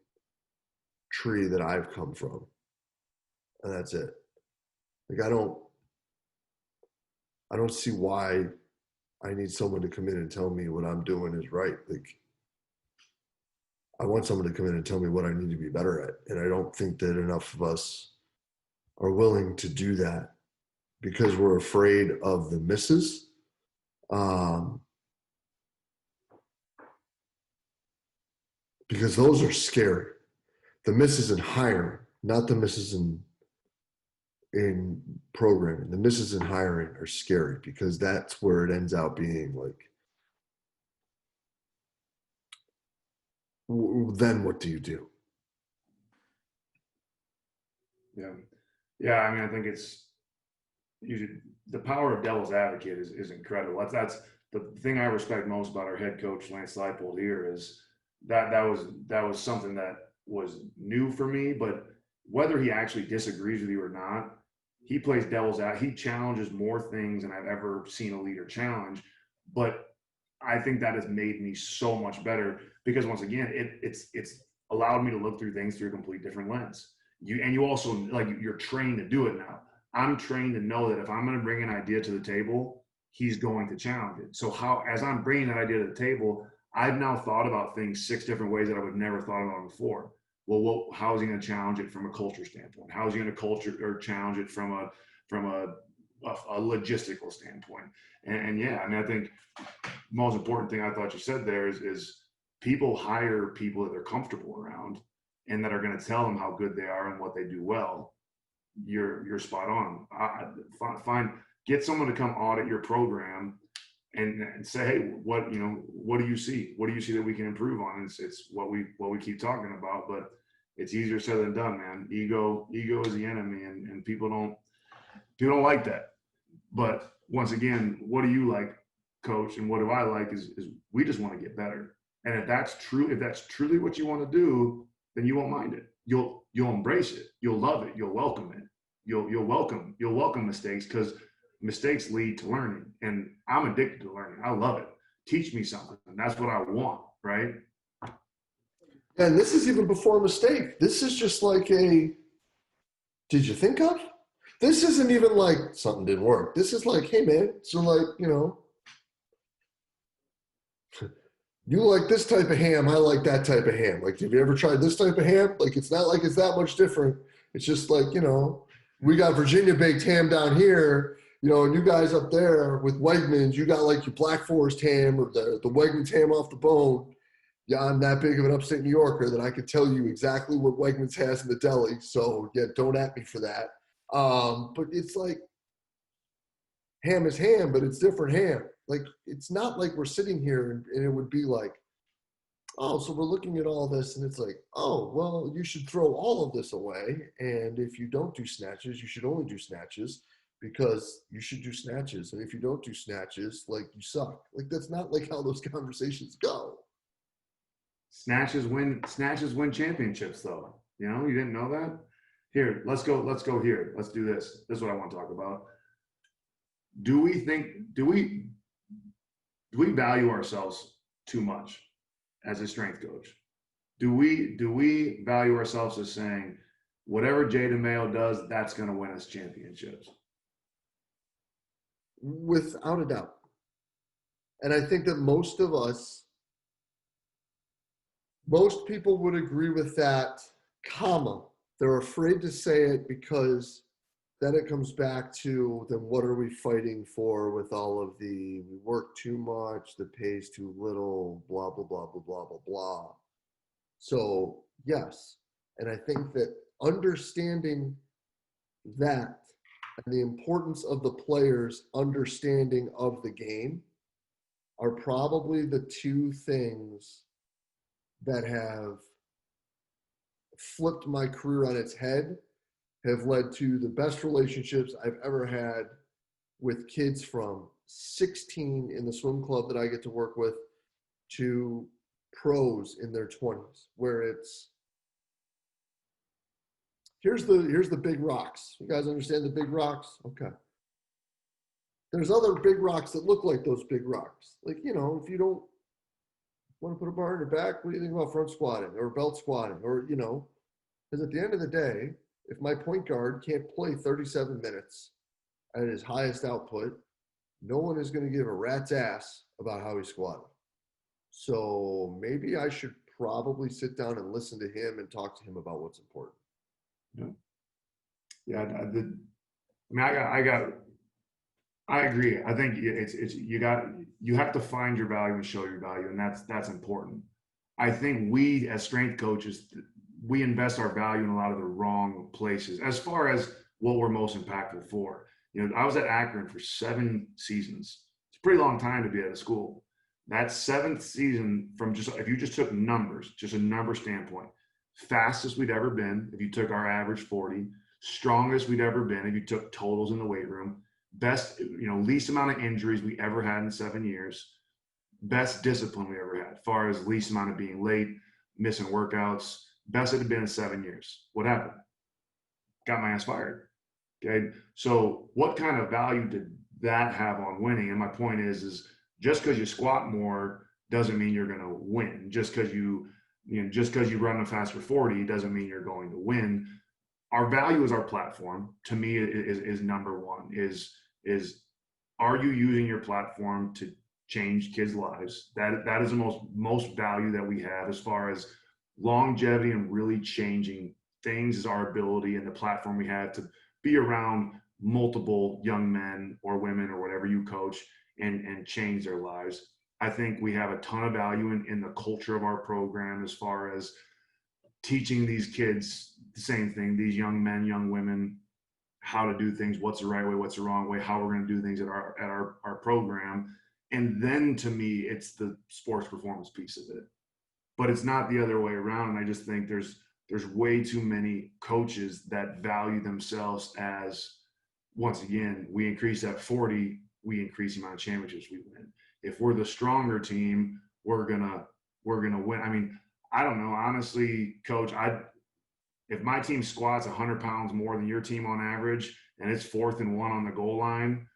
tree that I've come from, and that's it. Like, I don't see why I need someone to come in and tell me what I'm doing is right. Like, I want someone to come in and tell me what I need to be better at. And I don't think that enough of us are willing to do that because we're afraid of the misses. Because those are scary. The misses in hiring, not the misses in programming. The misses in hiring are scary because that's where it ends out being like, then what do you do? Yeah. I mean, I think the power of devil's advocate is incredible. That's the thing I respect most about our head coach Lance Leipold here is that was something that was new for me. But whether he actually disagrees with you or not, he plays devil's advocate. He challenges more things than I've ever seen a leader challenge. But I think that has made me so much better because once again, it's allowed me to look through things through a complete different lens. You also like you're trained to do it now. I'm trained to know that if I'm going to bring an idea to the table, he's going to challenge it. So as I'm bringing that idea to the table, I've now thought about things 6 different ways that I would never thought about before. Well, how is he going to challenge it from a culture standpoint? How is he going to challenge it from a logistical standpoint? And yeah, I mean, I think most important thing I thought you said there is people hire people that they're comfortable around and that are going to tell them how good they are and what they do well. You're spot on. Get someone to come audit your program and say, hey, what do you see? What do you see that we can improve on? It's what we keep talking about, but it's easier said than done, man. Ego is the enemy, and people don't like that. But once again, what do you like, coach, and what do I like is we just want to get better. And if that's truly what you want to do, then you won't mind it. You'll embrace it. You'll love it. You'll welcome it. You'll welcome mistakes because mistakes lead to learning. And I'm addicted to learning. I love it. Teach me something. That's what I want, right? And this is even before a mistake. This is just like did you think of? This isn't even like something didn't work. This is like, hey man, so like, you like this type of ham, I like that type of ham. Like, have you ever tried this type of ham? Like, it's not like it's that much different. It's just like, we got Virginia baked ham down here, and you guys up there with Wegmans, you got like your Black Forest ham or the Wegmans ham off the bone. Yeah, I'm that big of an upstate New Yorker that I could tell you exactly what Wegmans has in the deli. So yeah, don't at me for that. But it's like ham is ham, but it's different ham. Like, it's not like we're sitting here and it would be like, oh, so we're looking at all this and it's like, oh, well, you should throw all of this away. And if you don't do snatches, you should only do snatches because you should do snatches. And if you don't do snatches, like, you suck. Like, that's not like how those conversations go. Snatches win championships though. You didn't know that? Here, let's go here. Let's do this. This is what I want to talk about. Do we value ourselves too much as a strength coach? Do we value ourselves as saying whatever Jay DeMayo does, that's going to win us championships? Without a doubt. And I think that most people would agree with that, comma. They're afraid to say it because then it comes back to, then what are we fighting for with all of we work too much, the pay's too little, blah, blah, blah, blah, blah, blah, blah. So yes, and I think that understanding that and the importance of the players' understanding of the game are probably the 2 things that have flipped my career on its head, have led to the best relationships I've ever had with kids from 16 in the swim club that I get to work with to pros in their 20s, where it's, here's the big rocks. You guys understand the big rocks? Okay. There's other big rocks that look like those big rocks. Like, if you don't want to put a bar in your back, what do you think about front squatting or belt squatting? Or, because at the end of the day, if my point guard can't play 37 minutes at his highest output, no one is going to give a rat's ass about how he squatted. So maybe I should probably sit down and listen to him and talk to him about what's important. Yeah, I did. I mean, I got I agree. I think you have to find your value and show your value, and that's important. I think we as strength coaches, we invest our value in a lot of the wrong places as far as what we're most impactful for. I was at Akron for 7 seasons. It's a pretty long time to be at a school. That seventh season, from just if you just took numbers, just a number standpoint, fastest we'd ever been if you took our average 40, strongest we'd ever been if you took totals in the weight room, best, least amount of injuries we ever had in 7 years, best discipline we ever had, as far as least amount of being late, missing workouts, best it had been in 7 years. What happened? Got my ass fired. Okay. So what kind of value did that have on winning? And my point is just because you squat more doesn't mean you're going to win. Just because you run a faster 40 doesn't mean you're going to win. Our value is our platform. To me, is number one. Is are you using your platform to change kids' lives? That is the most value that we have as far as longevity and really changing things, is our ability and the platform we have to be around multiple young men or women or whatever you coach and change their lives. I think we have a ton of value in the culture of our program, as far as teaching these kids the same thing, these young men, young women, how to do things, what's the right way, what's the wrong way, how we're going to do things at our program. And then to me, it's the sports performance piece of it. But it's not the other way around. And I just think there's way too many coaches that value themselves as, once again, we increase that 40, we increase the amount of championships we win. If we're the stronger team, we're gonna win. I mean, I don't know, honestly, Coach. If my team squats 100 pounds more than your team on average, and it's 4th and 1 on the goal line,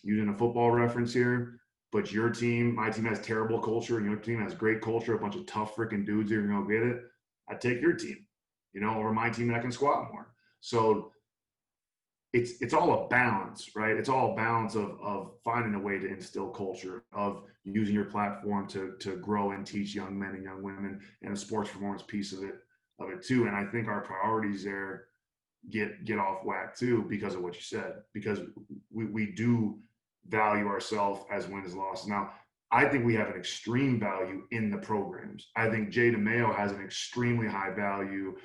using a football reference here, but my team has terrible culture, and your team has great culture, a bunch of tough freaking dudes who are gonna go get it, I'd take your team, over my team that can squat more. So it's all a balance, right? It's all a balance of finding a way to instill culture, of using your platform to grow and teach young men and young women, and a sports performance piece of it too. And I think our priorities there get off whack too, because of what you said, because we do value ourselves as wins and losses. Now, I think we have an extreme value in the programs. I think Jay DeMayo has an extremely high value,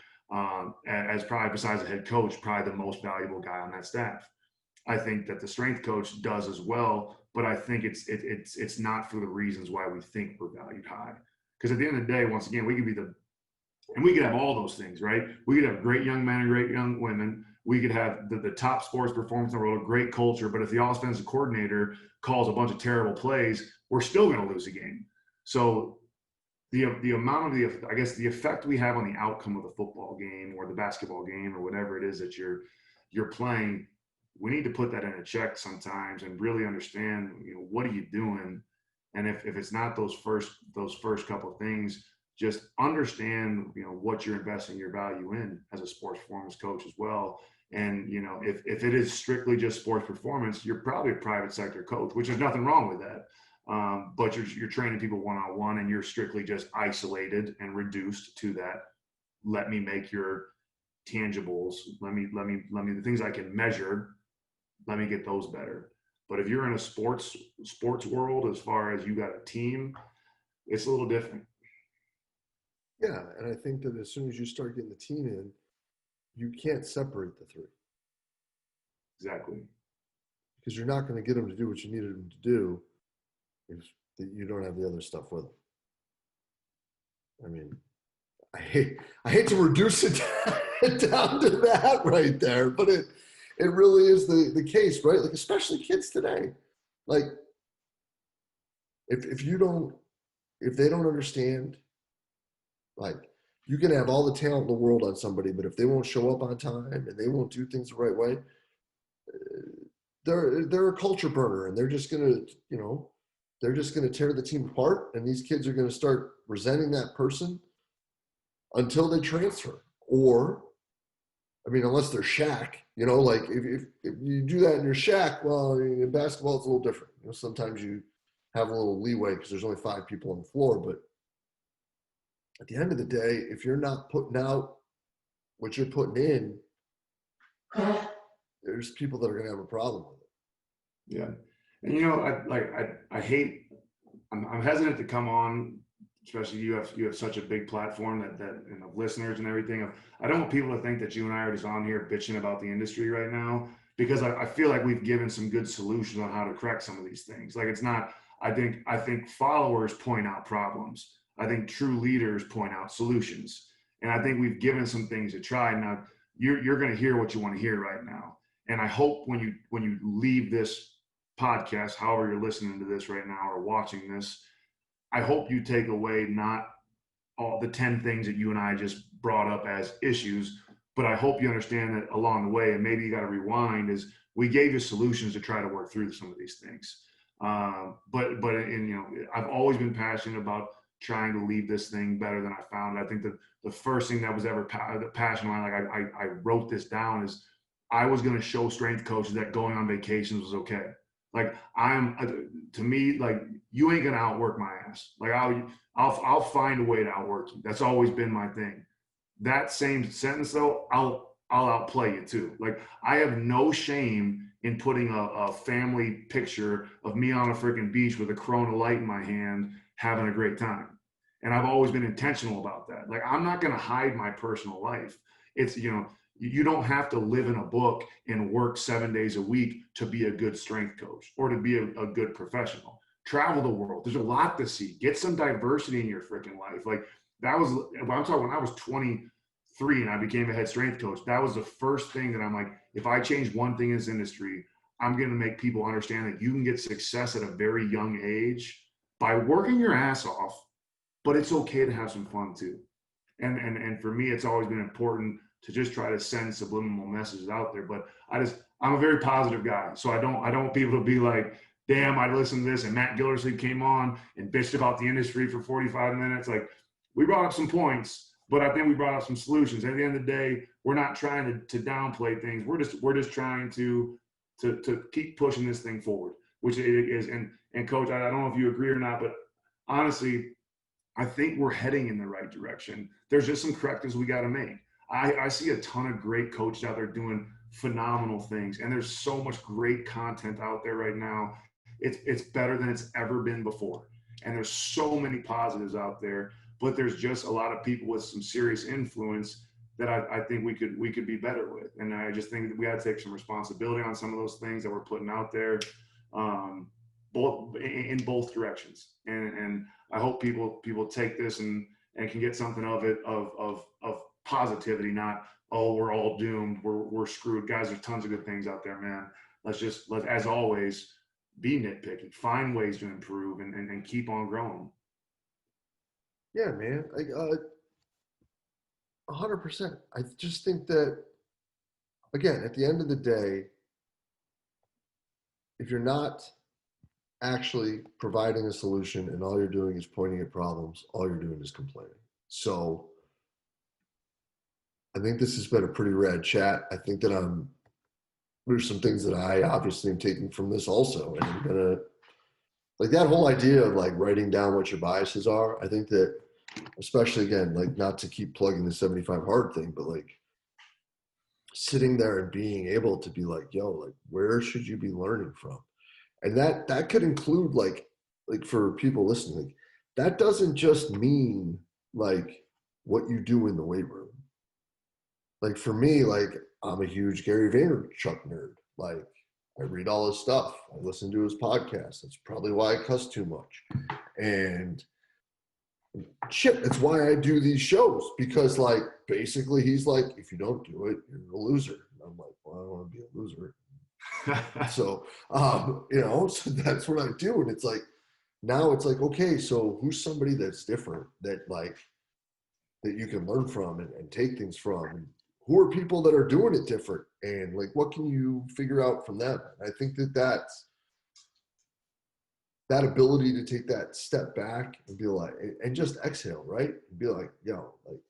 as probably, besides the head coach, probably the most valuable guy on that staff. I think that the strength coach does as well, but I think it's not for the reasons why we think we're valued high. Because at the end of the day, once again, we could have all those things, right? We could have great young men and great young women. We could have the top sports performance in the world, great culture, but if the offensive coordinator calls a bunch of terrible plays, we're still going to lose a game. So the amount of the effect we have on the outcome of the football game or the basketball game or whatever it is that you're playing, we need to put that in a check sometimes and really understand, what are you doing? And if it's not those first couple of things, just understand, what you're investing your value in as a sports performance coach as well. And, if it is strictly just sports performance, you're probably a private sector coach, which there's nothing wrong with that. But you're training people one-on-one, and you're strictly just isolated and reduced to that. Let me make your tangibles. Let me the things I can measure. Let me get those better. But if you're in a sports world, as far as you got a team, it's a little different. Yeah, and I think that as soon as you start getting the team in, you can't separate the three. Exactly. Because you're not going to get them to do what you needed them to do if you don't have the other stuff with them. I mean, I hate to reduce it down to that right there, but it really is the case, right? Like, especially kids today. Like, if they don't understand, like, you can have all the talent in the world on somebody, but if they won't show up on time and they won't do things the right way, they're a culture burner, and they're just gonna tear the team apart, and these kids are gonna start resenting that person until they transfer. Or, I mean, unless they're Shaq, like if you do that in your Shaq, well, in basketball it's a little different. Sometimes you have a little leeway because there's only 5 people on the floor, but at the end of the day, if you're not putting out what you're putting in, there's people that are going to have a problem with it. Yeah. And you know, I hate, I'm hesitant to come on, especially you have such a big platform that and of listeners and everything. I don't want people to think that you and I are just on here bitching about the industry right now, because I feel like we've given some good solutions on how to correct some of these things. Like it's not, I think followers point out problems. I think true leaders point out solutions. And I think we've given some things to try. Now you're going to hear what you want to hear right now. And I hope when you leave this podcast, however you're listening to this right now or watching this, I hope you take away not all the 10 things that you and I just brought up as issues, but I hope you understand that along the way, and maybe you got to rewind, is we gave you solutions to try to work through some of these things. But and you know, I've always been passionate about trying to leave this thing better than I found it. I think that the first thing that was ever passionate, like I wrote this down, is I was going to show strength coaches that going on vacations was okay. Like to me, like you ain't gonna outwork my ass. Like I'll find a way to outwork you. That's always been my thing. That same sentence though, I'll outplay you too. Like I have no shame in putting a family picture of me on a freaking beach with a Corona light in my hand, having a great time. And I've always been intentional about that. Like I'm not gonna hide my personal life. It's, you know, you don't have to live in a book and work 7 days a week to be a good strength coach or to be a good professional. Travel the world. There's a lot to see. Get some diversity in your freaking life. Like that was, I'm talking when I was 23 and I became a head strength coach. That was the first thing that I'm like, if I change one thing in this industry, I'm going to make people understand that you can get success at a very young age by working your ass off, but it's okay to have some fun too. And for me, it's always been important to just try to send subliminal messages out there. But I'm a very positive guy, so I don't want people to be like, damn, I listened to this and Matt Gildersleeve came on and bitched about the industry for 45 minutes. Like we brought up some points, but I think we brought up some solutions. At the end of the day, we're not trying to downplay things. We're just trying to keep pushing this thing forward, which it is. And coach, I don't know if you agree or not, but honestly, I think we're heading in the right direction. There's just some correctives we got to make. I see a ton of great coaches out there doing phenomenal things, and there's so much great content out there right now. It's better than it's ever been before, and there's so many positives out there. But there's just a lot of people with some serious influence that I think we could be better with, and I just think that we got to take some responsibility on some of those things that we're putting out there, both in both directions. And I hope people take this and can get something of it of positivity, not, oh, we're all doomed, we're screwed. Guys, there's tons of good things out there, man. Let as always be nitpicky, find ways to improve and keep on growing. Yeah, man. Like 100%. I just think that again, at the end of the day, if you're not actually providing a solution and all you're doing is pointing at problems, all you're doing is complaining. So I think this has been a pretty rad chat. I think that there's some things that I obviously am taking from this also. And I'm gonna like that whole idea of like writing down what your biases are. I think that especially again, like not to keep plugging the 75 hard thing, but like sitting there and being able to be like, yo, like where should you be learning from? And that could include like for people listening, like, that doesn't just mean like what you do in the weight room. Like for me, like I'm a huge Gary Vaynerchuk nerd. Like I read all his stuff. I listen to his podcast. That's probably why I cuss too much. And shit, that's why I do these shows, because like basically he's like, if you don't do it, you're a loser. And I'm like, well, I don't want to be a loser. So so that's what I do. And it's like now it's like, okay, so who's somebody that's different that like that you can learn from and take things from? And who are people that are doing it different? And like what can you figure out from them? I think that's that ability to take that step back and be like, and just exhale, right? And be like, yo, like,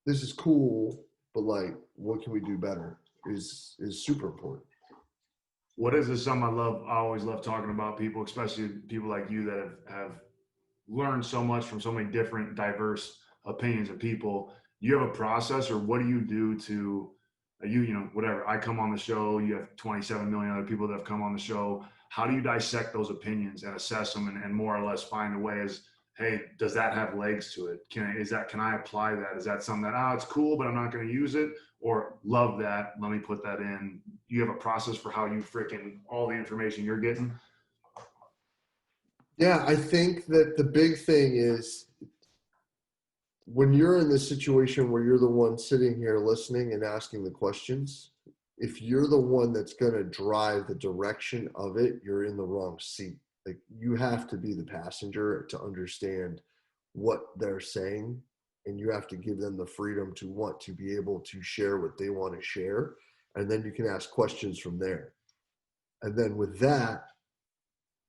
this is cool, but like, what can we do better is super important. What is this? Something I always love talking about people, especially people like you that have learned so much from so many different diverse opinions of people. Do you have a process, or what do you do to, whatever, I come on the show, you have 27 million other people that have come on the show. How do you dissect those opinions and assess them and more or less find a way as, hey, does that have legs to it? Can I apply that? Is that something that, it's cool, but I'm not going to use it? Or love that, let me put that in. You have a process for how you freaking all the information you're getting? Yeah, I think that the big thing is when you're in this situation where you're the one sitting here listening and asking the questions, if you're the one that's going to drive the direction of it, you're in the wrong seat. Like, you have to be the passenger to understand what they're saying, and you have to give them the freedom to want to be able to share what they want to share. And then you can ask questions from there. And then with that,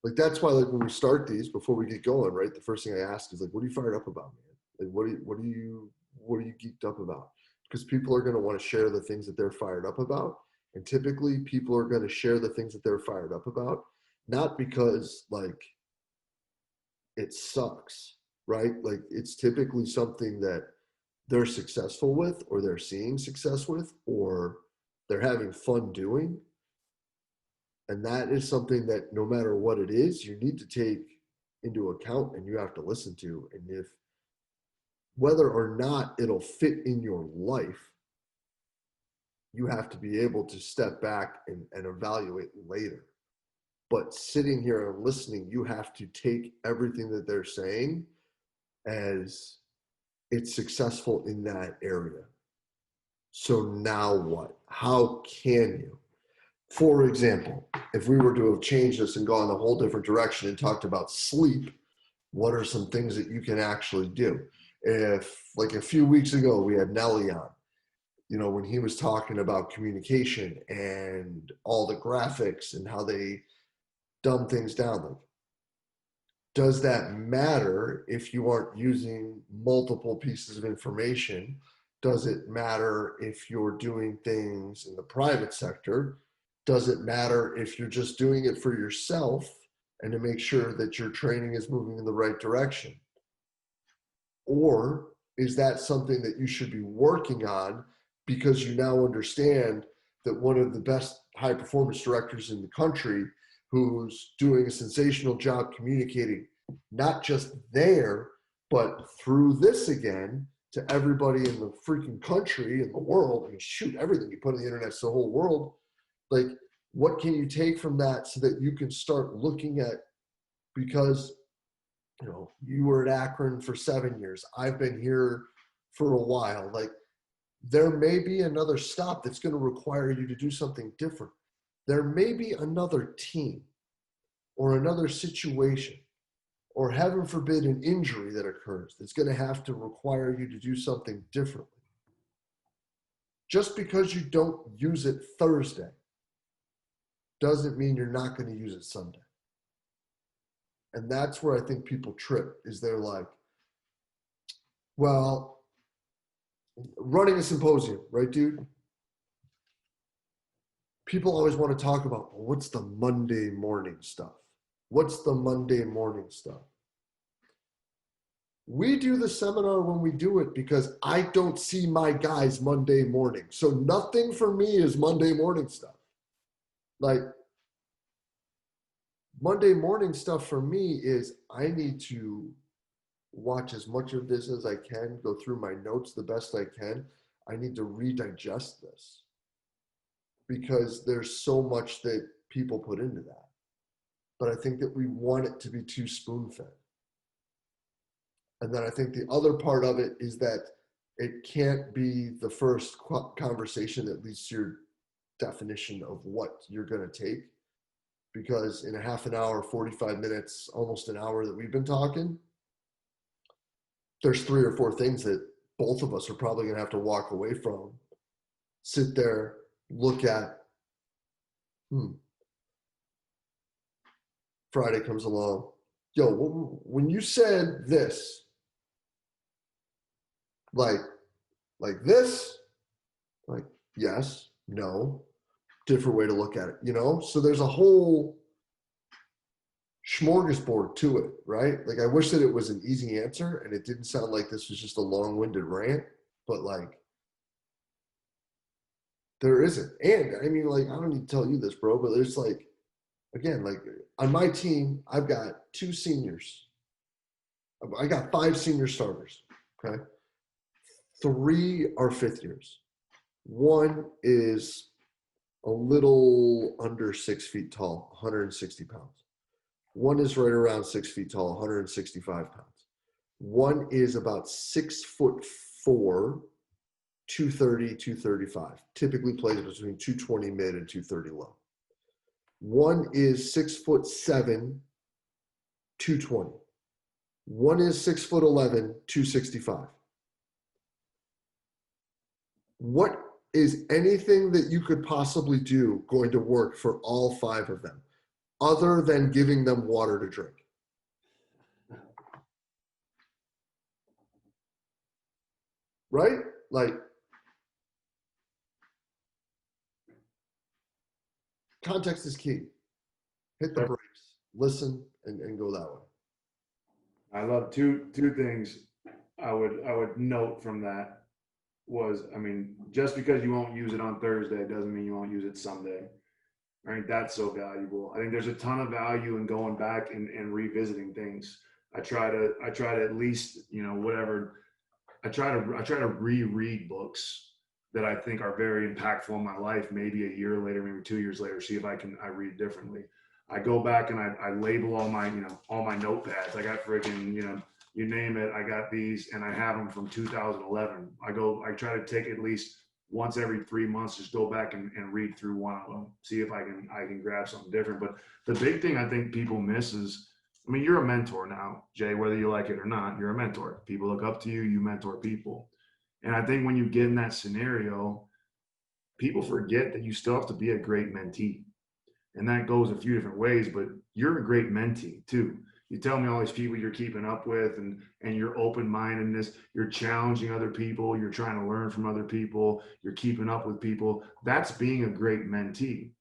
like, that's why, like, when we start these, before we get going, right, the first thing I ask is like, what are you fired up about, man? Like, what are you geeked up about? Because people are going to want to share the things that they're fired up about. And typically people are going to share the things that they're fired up about, not because like it sucks, right? Like, it's typically something that they're successful with, or they're seeing success with, or they're having fun doing. And that is something that no matter what it is, you need to take into account and you have to listen to. And if whether or not it'll fit in your life, you have to be able to step back and evaluate later. But sitting here and listening, you have to take everything that they're saying as it's successful in that area. So now what? How can you? For example, if we were to have changed this and gone a whole different direction and talked about sleep, what are some things that you can actually do? If, like, a few weeks ago, we had Nelly on, when he was talking about communication and all the graphics and how they dumb things down, like, does that matter if you aren't using multiple pieces of information? Does it matter if you're doing things in the private sector? Does it matter if you're just doing it for yourself and to make sure that your training is moving in the right direction? Or is that something that you should be working on because you now understand that one of the best high performance directors in the country, who's doing a sensational job communicating, not just there, but through this again to everybody in the freaking country and the world? I mean, shoot, everything you put on the internet to the whole world. Like, what can you take from that so that you can start looking at, because you were at Akron for 7 years, I've been here for a while. Like, there may be another stop that's going to require you to do something different. There may be another team or another situation, or heaven forbid, an injury that occurs that's going to have to require you to do something differently. Just because you don't use it Thursday doesn't mean you're not going to use it Sunday. And that's where I think people trip, is they're like, well, running a symposium, right, dude? People always want to talk about, well, what's the Monday morning stuff? What's the Monday morning stuff? We do the seminar when we do it because I don't see my guys Monday morning. So nothing for me is Monday morning stuff. Like, Monday morning stuff for me is I need to watch as much of this as I can, go through my notes the best I can. I need to redigest this because there's so much that people put into that. But I think that we want it to be too spoon-fed. And then I think the other part of it is that it can't be the first conversation that leads to your definition of what you're going to take. Because in a half an hour, 45 minutes, almost an hour that we've been talking, there's 3 or 4 things that both of us are probably going to have to walk away from, sit there, look at. Friday comes along. Yo, when you said this, like this, like, yes, no, different way to look at it, So there's a whole smorgasbord to it, right? Like, I wish that it was an easy answer and it didn't sound like this was just a long-winded rant, but like, There isn't. And I mean, like, I don't need to tell you this, bro, but there's like, again, like on my team, I've got 2 seniors. I got 5 senior starters. Okay. 3 are 5th years. 1 is a little under 6 feet tall, 160 pounds. 1 is right around 6 feet tall, 165 pounds. 1 is about 6'4", 230, 235. Typically plays between 220 mid and 230 low. 1 is 6'7", 220. 1 is 6'11", 265. What is anything that you could possibly do going to work for all 5 of them, other than giving them water to drink? Right? Like, context is key. Hit the brakes, listen, and go that way. I love two things I would note from that was, I mean, just because you won't use it on Thursday doesn't mean you won't use it Sunday. Right? That's so valuable. I think there's a ton of value in going back and revisiting things. I try to at least, whatever. I try to reread books that I think are very impactful in my life, maybe a year later, maybe 2 years later, see if I read differently. I go back and I label all my, all my notepads. I got freaking, you name it. I got these and I have them from 2011. I try to take at least once every 3 months, just go back and read through one of them, see if I can grab something different. But the big thing I think people miss is, I mean, you're a mentor now, Jay, whether you like it or not, you're a mentor. People look up to you, you mentor people. And I think when you get in that scenario, people forget that you still have to be a great mentee. And that goes a few different ways, but you're a great mentee too. You tell me all these people you're keeping up with and your open-mindedness, you're challenging other people, you're trying to learn from other people, you're keeping up with people. That's being a great mentee.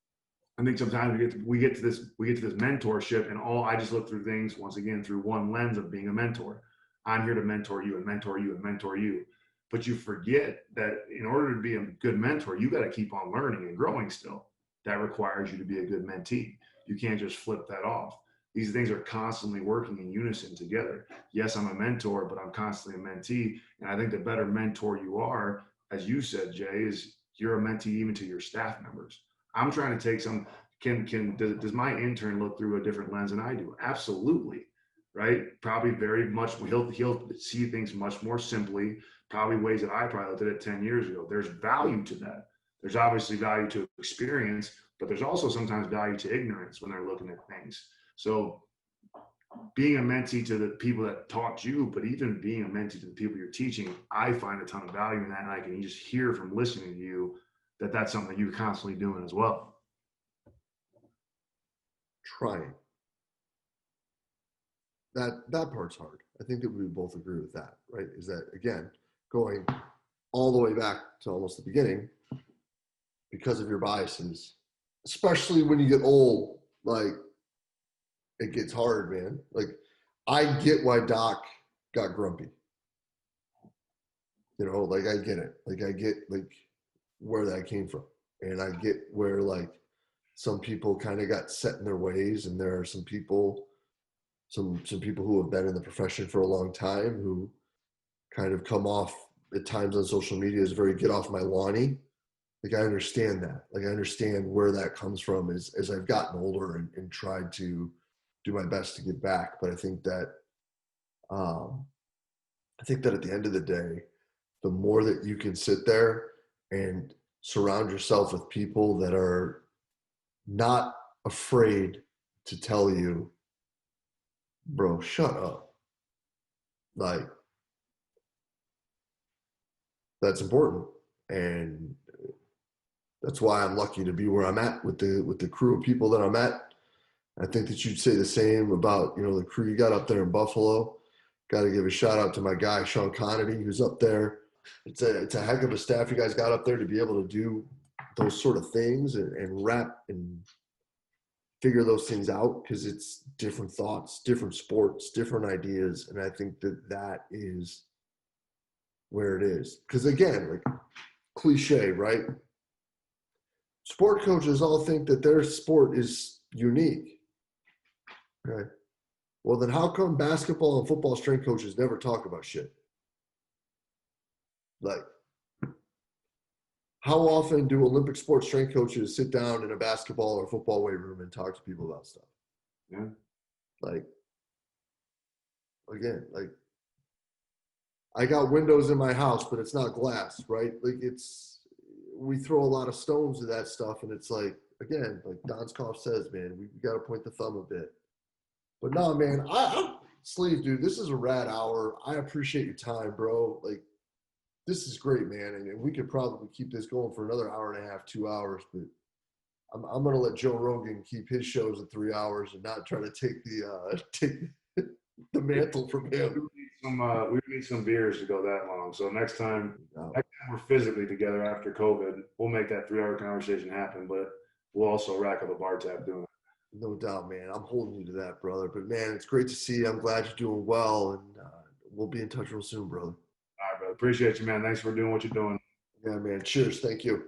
I think sometimes we get to this mentorship, and I just look through things once again through one lens of being a mentor. I'm here to mentor you and mentor you and mentor you. But you forget that in order to be a good mentor, you got to keep on learning and growing still. That requires you to be a good mentee. You can't just flip that off. These things are constantly working in unison together. Yes, I'm a mentor, but I'm constantly a mentee. And I think the better mentor you are, as you said, Jay, is you're a mentee even to your staff members. I'm trying to take some, does my intern look through a different lens than I do? Absolutely. Right? Probably very much, he'll see things much more simply, probably ways that I probably looked at it 10 years ago. There's value to that. There's obviously value to experience, but there's also sometimes value to ignorance when they're looking at things. So being a mentee to the people that taught you, but even being a mentee to the people you're teaching, I find a ton of value in that. And I can just hear from listening to you that that's something that you're constantly doing as well. Trying. That part's hard. I think that we both agree with that, right? Is that, again, going all the way back to almost the beginning, because of your biases, especially when you get old, like, it gets hard, man. Like, I get why Doc got grumpy. Like, I get it. Like, I get, like, where that came from. And I get where, like, some people kind of got set in their ways, and there are some people who have been in the profession for a long time who kind of come off at times on social media as very get off my lawny. Like, I understand that. Like, I understand where that comes from as I've gotten older and tried to do my best to give back. But I think that at the end of the day, the more that you can sit there and surround yourself with people that are not afraid to tell you, bro, shut up. Like, that's important. And that's why I'm lucky to be where I'm at with the crew of people that I'm at. I think that you'd say the same about, the crew you got up there in Buffalo. Got to give a shout out to my guy, Sean Conity, who's up there. It's a heck of a staff you guys got up there to be able to do those sort of things and wrap and figure those things out, because it's different thoughts, different sports, different ideas. And I think that is where it is. Because again, like, cliche, right? sport coaches all think that their sport is unique. Okay. Well, then how come basketball and football strength coaches never talk about shit? Like, how often do Olympic sports strength coaches sit down in a basketball or football weight room and talk to people about stuff? Yeah. Like, again, like, I got windows in my house, but it's not glass, right? Like, we throw a lot of stones to that stuff, and it's like, again, like Donskoff says, man, we got to point the thumb a bit. But no, man, I'm Sleeve, dude. This is a rad hour. I appreciate your time, bro. Like, this is great, man, and we could probably keep this going for another hour and a half, 2 hours. But I'm gonna let Joe Rogan keep his shows at 3 hours and not try to take take the mantle from him. We need some beers to go that long. So next time we're physically together after COVID, we'll make that 3 hour conversation happen. But we'll also rack up a bar tab doing it. No doubt, man. I'm holding you to that, brother. But man, it's great to see you. I'm glad you're doing well, and we'll be in touch real soon, brother. All right, brother. Appreciate you, man. Thanks for doing what you're doing. Yeah, man. Cheers. Thank you.